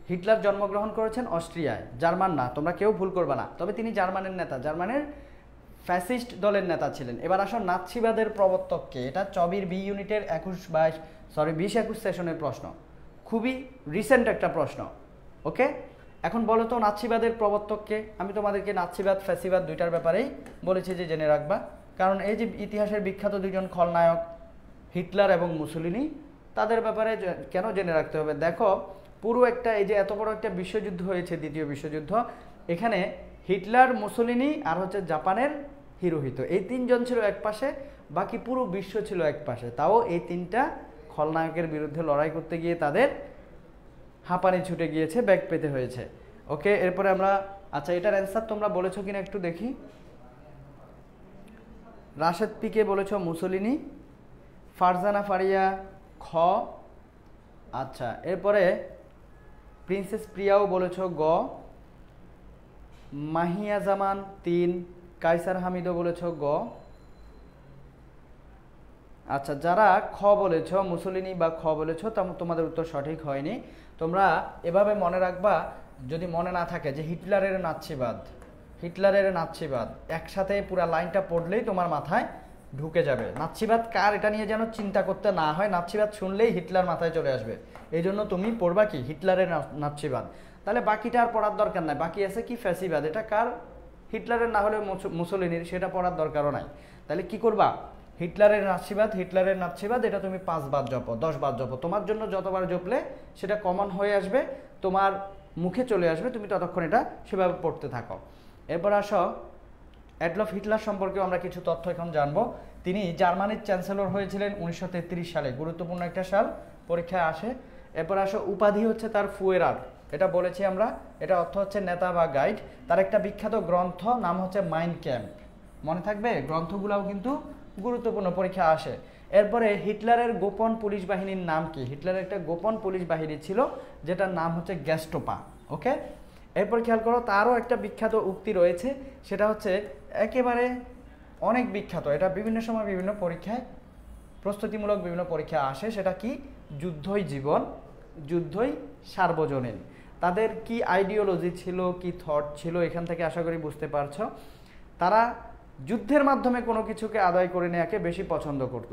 হিটলার জন্মগ্রহণ করেছেন অস্ট্রিয়ায়, জার্মান না। তোমরা কেউ ভুল করবে না। তবে তিনি জার্মানের নেতা, জার্মানের ফ্যাসিস্ট দলের নেতা ছিলেন। এবার আসো, নাৎসিবাদের প্রবর্তককে। এটা চবির বি ইউনিটের 20-21 সেশনের প্রশ্ন, খুবই রিসেন্ট একটা প্রশ্ন। ওকে, এখন বলো তো নাৎসিবাদের প্রবর্তককে? আমি তোমাদেরকে নাৎসিবাদ ফ্যাসিবাদ দুইটার ব্যাপারেই বলেছি যে জেনে রাখবা, কারণ এই যে ইতিহাসের বিখ্যাত দুজন খলনায়ক হিটলার এবং মুসোলিনি, তাদের ব্যাপারে কেন জেনে রাখতে হবে? দেখো পুরো একটা এই যে এত বড় একটা বিশ্বযুদ্ধ হয়েছে, দ্বিতীয় বিশ্বযুদ্ধ, এখানে হিটলার, মুসোলিনি আর হচ্ছে জাপানের হিরোহিতো, এই তিনজন ছিল এক পাশে, বাকি পুরো বিশ্ব ছিল এক পাশে। তাও এই তিনটা খলনায়কের বিরুদ্ধে লড়াই করতে গিয়ে তাদের হাঁপানি ছুটে গিয়েছে, ব্যাগ পেতে হয়েছে। ওকে, এরপরে আমরা, আচ্ছা এটার অ্যান্সার তোমরা বলেছো কিনা একটু দেখি। রাশেদ পিকে বলেছ মুসোলিনি, ফারজানা ফারিয়া খ। আচ্ছা এরপরে প্রিন্সেস প্রিয়াও বলেছ গ, মাহিয়া জামান 3, কাইসার হামিদও বলেছ গ। আচ্ছা যারা খ বলেছ মুসোলিনি বা খ বলেছ, তোমাদের উত্তর সঠিক হয়নি। তোমরা এভাবে মনে রাখবা, যদি মনে না থাকে যে হিটলারের নাৎসিবাদ, হিটলারের নাৎসিবাদ, একসাথে পুরো লাইনটা পড়লেই তোমার মাথায় ঢুকে যাবে। নাৎসিবাদ কার এটা নিয়ে যেন চিন্তা করতে না হয়, নাৎসিবাদ শুনলেই হিটলার মাথায় চলে আসবে। এই জন্য তুমি পড়বা কি হিটলারের নাৎসিবাদ, তাহলে বাকিটা আর পড়ার দরকার নাই। বাকি আছে কি ফ্যাসিবাদ, এটা কার? হিটলারের, না হলে মুসোলিনির, সেটা পড়ার দরকারও নাই। তাহলে কি করবা? হিটলারের নাৎসিবাদ, হিটলারের নাৎসিবাদ, এটা তুমি 5 বার জপো, 10 বার জপো, তোমার জন্য যতবার জপলে সেটা কমন হয়ে আসবে, তোমার মুখে চলে আসবে, তুমি ততক্ষণ এটা সেভাবে পড়তে থাকো। এরপর আসো অ্যাডলফ হিটলার সম্পর্কেও আমরা কিছু তথ্য এখন জানবো। তিনি জার্মানির চ্যান্সেলর হয়েছিলেন 1933 সালে, গুরুত্বপূর্ণ একটা সাল, পরীক্ষায় আসে। এরপর আসো উপাধি হচ্ছে তার ফুয়েরার, এটা বলেছি আমরা, এটা অর্থ হচ্ছে নেতা বা গাইড। তার একটা বিখ্যাত গ্রন্থ নাম হচ্ছে মাইন ক্যাম্প, মনে থাকবে, গ্রন্থগুলোও কিন্তু গুরুত্বপূর্ণ, পরীক্ষা আসে। এরপরে হিটলারের গোপন পুলিশ বাহিনীর নাম কি? হিটলারের একটা গোপন পুলিশ বাহিনী ছিল যেটার নাম হচ্ছে গ্যাস্টোপা। ওকে, এরপর খেয়াল করো তারও একটা বিখ্যাত উক্তি রয়েছে, সেটা হচ্ছে একেবারে অনেক বিখ্যাত, এটা বিভিন্ন সময় বিভিন্ন পরীক্ষায়, প্রস্তুতিমূলক বিভিন্ন পরীক্ষা আসে। সেটা কি? যুদ্ধই জীবন, যুদ্ধই সার্বজনীন। তাদের কি আইডিওলজি ছিল, কি থট ছিল, এখান থেকে আশা করি বুঝতে পারছো। তারা যুদ্ধের মাধ্যমে কোনো কিছুকে আদায় করে নেওয়াকে বেশি পছন্দ করত।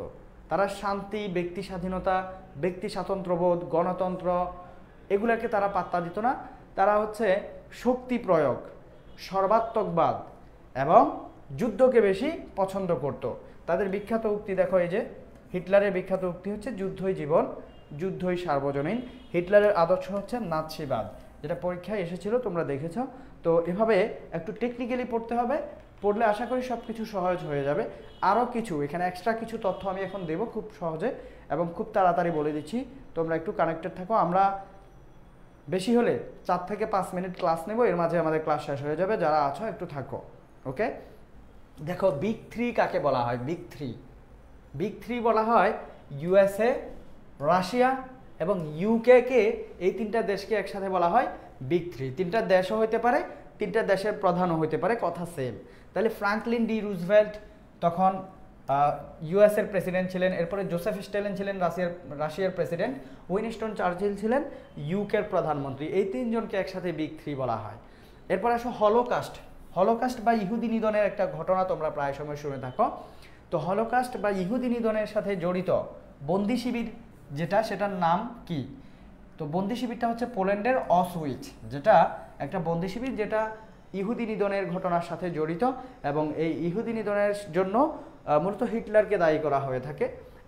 তারা শান্তি, ব্যক্তি স্বাধীনতা, ব্যক্তি স্বাতন্ত্র্যবোধ, গণতন্ত্র, এগুলাকে তারা পাত্তা দিত না। তারা হচ্ছে শক্তি প্রয়োগ, সর্বাত্মকবাদ এবং যুদ্ধকে বেশি পছন্দ করত। তাদের বিখ্যাত উক্তি দেখো, এই যে হিটলারের বিখ্যাত উক্তি হচ্ছে যুদ্ধই জীবন, যুদ্ধই সার্বজনীন। হিটলারের আদর্শ হচ্ছে নাৎসিবাদ, যেটা পরীক্ষায় এসেছিল, তোমরা দেখেছ। তো এভাবে একটু টেকনিক্যালি পড়তে হবে, পড়লে আশা করি সব কিছু সহজ হয়ে যাবে। আরও কিছু এখানে এক্সট্রা কিছু তথ্য আমি এখন দেব খুব সহজে এবং খুব তাড়াতাড়ি বলে দিচ্ছি, তোমরা একটু কানেক্টেড থাকো। আমরা বেশি হলে 4 থেকে 5 মিনিট ক্লাস নেব, এর মাঝে আমাদের ক্লাস শেষ হয়ে যাবে, যারা আছো একটু থাকো। ওকে, দেখো বিগ 3 কাকে বলা হয়? বিগ 3, বিগ 3 বলা হয় ইউএসএ, রাশিয়া এবং ইউকে কে, এই 3টা দেশকে একসাথে বলা হয় বিগ 3। 3টা দেশও হতে পারে, 3টা দেশের প্রধানও হতে পারে, কথা সেম। তাহলে ফ্রাঙ্কলিন ডি রুজভেল্ট তখন ইউএসের প্রেসিডেন্ট ছিলেন, এরপরে জোসেফ স্ট্যালিন ছিলেন রাশিয়ার প্রেসিডেন্ট, উইনস্টন চার্চিল ছিলেন ইউকের প্রধানমন্ত্রী। এই 3 জনকে একসাথে বিগ 3 বলা হয়। এরপর আসো হলোকাস্ট। হলোকাস্ট বা ইহুদি নিধনের একটা ঘটনা তোমরা প্রায় সময় শুনে থাকো। তো হলোকাস্ট বা ইহুদি নিধনের সাথে জড়িত বন্দি শিবির যেটা, সেটার নাম কি? তো বন্দি শিবিরটা হচ্ছে পোল্যান্ডের অসউইচ, যেটা একটা বন্দি শিবির যেটা ইহুদি নিধনের ঘটনার সাথে জড়িত, এবং এই ইহুদি নিধনের জন্য মূলত হিটলারকে দায়ী করা হয়ে থাকে।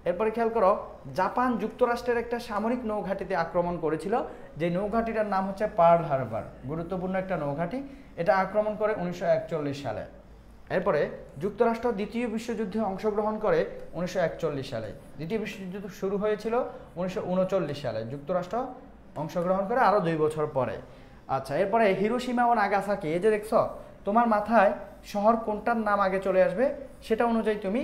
এরপরে খেয়াল করো, জাপান যুক্তরাষ্ট্রের একটা সামরিক নৌঘাঁটিতে আক্রমণ করেছিল, যে নৌঘাঁটিটার নাম হচ্ছে পার্ল হারবার, গুরুত্বপূর্ণ একটা নৌঘাঁটি। এটা আক্রমণ করে 1941 সালে। এরপরে যুক্তরাষ্ট্র দ্বিতীয় বিশ্বযুদ্ধে অংশগ্রহণ করে 1941 সালে। দ্বিতীয় বিশ্বযুদ্ধ শুরু হয়েছিল 1939 সালে, যুক্তরাষ্ট্র অংশগ্রহণ করে আরও 2 বছর পরে। আচ্ছা, এরপরে হিরোশিমা ও নাগাসাকি, এই যে দেখছো, তোমার মাথায় শহর কোনটার নাম আগে চলে আসবে সেটা অনুযায়ী তুমি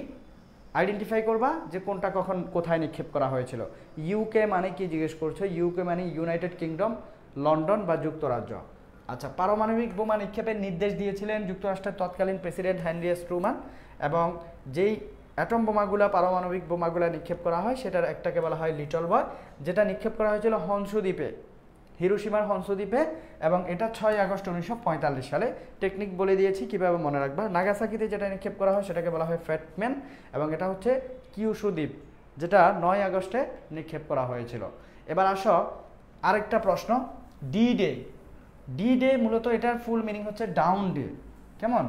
আইডেন্টিফাই করবা যে কোনটা কখন কোথায় নিক্ষেপ করা হয়েছিল। ইউকে মানে কি জিজ্ঞেস করছো? ইউকে মানে ইউনাইটেড কিংডম, লন্ডন বা যুক্তরাজ্য। আচ্ছা, পারমাণবিক বোমা নিক্ষেপের নির্দেশ দিয়েছিলেন যুক্তরাষ্ট্রের তৎকালীন প্রেসিডেন্ট হেনরি এস ট্রুম্যান, এবং যেই অ্যাটম বোমাগুলা, পারমাণবিক বোমাগুলা নিক্ষেপ করা হয় সেটার একটাকে বলা হয় লিটল বয়, যেটা নিক্ষেপ করা হয়েছিল হনসু দ্বীপে, হিরোশিমার হনসু দ্বীপে, এবং এটা 6 আগস্ট 1945 সালে। টেকনিক বলে দিয়েছি কীভাবে মনে রাখবা। নাগাসাকিতে যেটা নিক্ষেপ করা হয় সেটাকে বলা হয় ফ্যাটম্যান, এবং এটা হচ্ছে কিউশু দ্বীপ, যেটা 9 আগস্টে নিক্ষেপ করা হয়েছিল। এবার আসো আরেকটা প্রশ্ন, ডি ডে। ডি ডে মূলত এটার ফুল মিনিং হচ্ছে ডাউন ডে। কেমন?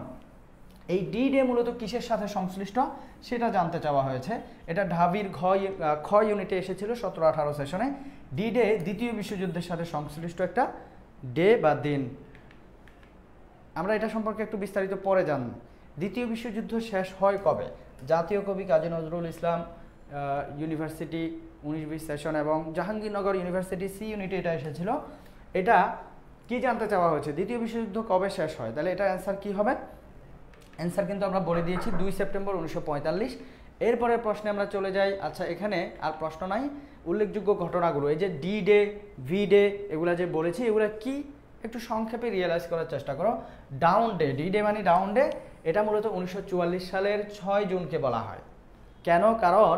এই ডি ডে মূলত কিসের সাথে সংশ্লিষ্ট সেটা জানতে চাওয়া হয়েছে। এটা ঢাবির খ ইউনিটে এসেছিল 17-18 সেশনে। ডি ডে দ্বিতীয় বিশ্বযুদ্ধের সাথে সংশ্লিষ্ট একটা ডে বা দিন। আমরা এটা সম্পর্কে একটু বিস্তারিত পরে জানব। দ্বিতীয় বিশ্বযুদ্ধ শেষ হয় কবে? জাতীয় কবি কাজী নজরুল ইসলাম ইউনিভার্সিটি 19-20 সেশন এবং জাহাঙ্গীরনগর ইউনিভার্সিটি সি ইউনিটে এটা এসেছিল। এটা কি জানতে চাওয়া হয়েছে, দ্বিতীয় বিশ্বযুদ্ধ কবে শেষ হয়? তাহলে এটার অ্যান্সার কি হবে? অ্যান্সার কিন্তু আমরা বলে দিয়েছি 2 সেপ্টেম্বর 1945। এরপরের প্রশ্নে আমরা চলে যাই। আচ্ছা, এখানে আর প্রশ্ন নাই, উল্লেখযোগ্য ঘটনাগুলো এই যে ডি ডে, ভি ডে এগুলা যে বলেছি, এগুলা কি একটু সংক্ষেপে রিয়েলাইজ করার চেষ্টা করো। ডাউন ডে, ডি ডে মানে ডাউন ডে, এটা মূলত 1944 সালের 6 জুনকে বলা হয়। কেন? কারণ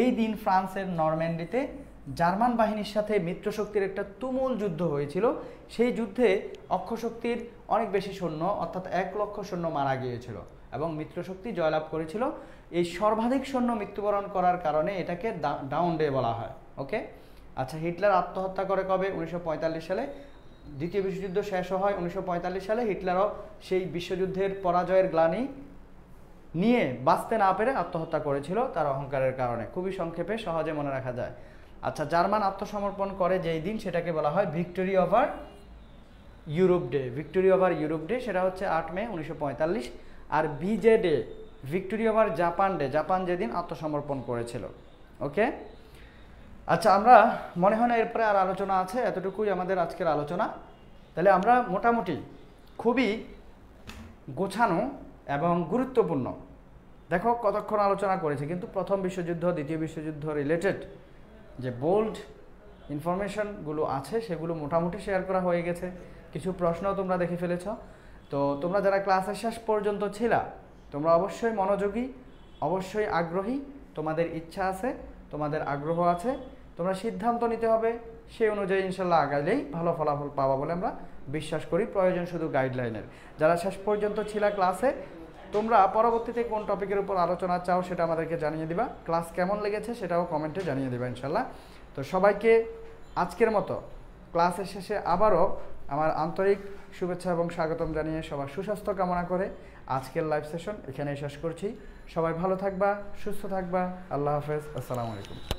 এই দিন ফ্রান্সের নরম্যান্ডিতে জার্মান বাহিনীর সাথে মিত্রশক্তির একটা তুমুল যুদ্ধ হয়েছিল। সেই যুদ্ধে অক্ষশক্তির অনেক বেশি সৈন্য অর্থাৎ 1 লক্ষ সৈন্য মারা গিয়েছিল এবং মিত্রশক্তি জয়লাভ করেছিল। এই সর্বাধিক সৈন্য মৃত্যুবরণ করার কারণে এটাকে ডাউন ডে বলা হয়। ওকে, আচ্ছা, হিটলার আত্মহত্যা করে কবে? 1945 সালে। দ্বিতীয় বিশ্বযুদ্ধ শেষ হয় 1945 সালে। হিটলারও সেই বিশ্বযুদ্ধের পরাজয়ের গ্লানি নিয়ে বাঁচতে না পেরে আত্মহত্যা করেছিল তার অহংকারের কারণে। খুবই সংক্ষেপে সহজে মনে রাখা যায়। আচ্ছা, জার্মান আত্মসমর্পণ করে যেই দিন সেটাকে বলা হয় victory over Europe day. Victory over Europe day সেটা হচ্ছে 8 মে 1945। আর ভিজে day, victory over Japan day, Japan যেদিন আত্মসমর্পণ করেছিল। ওকে, আচ্ছা, আমরা মনে হয় না এরপরে আর আলোচনা আছে, এতটুকুই আমাদের আজকের আলোচনা। তাহলে আমরা মোটামুটি খুবই গোছানো এবং গুরুত্বপূর্ণ, দেখো কতক্ষণ আলোচনা করেছে, কিন্তু প্রথম বিশ্বযুদ্ধ, দ্বিতীয় বিশ্বযুদ্ধ রিলেটেড যে বোল্ড ইনফরমেশনগুলো আছে সেগুলো মোটামুটি শেয়ার করা হয়ে গেছে। কিছু প্রশ্নও তোমরা দেখে ফেলেছ। তো তোমরা যারা ক্লাসের শেষ পর্যন্ত ছিলা, তোমরা অবশ্যই মনোযোগী, অবশ্যই আগ্রহী, তোমাদের ইচ্ছা আছে, তোমাদের আগ্রহ আছে, তোমরা সিদ্ধান্ত নিতে হবে, সেই অনুযায়ী ইনশাল্লাহ আগাইলেই ভালো ফলাফল পাওয়া বলে আমরা বিশ্বাস করি। প্রয়োজন শুধু গাইডলাইনের। যারা শেষ পর্যন্ত ছিলা ক্লাসে, তোমরা পরবর্তীতে কোন টপিকের উপর আলোচনা চাও সেটা আমাদেরকে জানিয়ে দিবা। ক্লাস কেমন লেগেছে সেটাও কমেন্টে জানিয়ে দিবা ইনশাল্লাহ। তো সবাইকে আজকের মতো ক্লাসের শেষে আবারও আমার আন্তরিক শুভেচ্ছা এবং স্বাগতম জানিয়ে সবার সুস্বাস্থ্য কামনা করে আজকের লাইভ সেশন এখানেই শেষ করছি। সবাই ভালো থাকবা, সুস্থ থাকবা। আল্লাহ হাফেজ, আসসালামু আলাইকুম।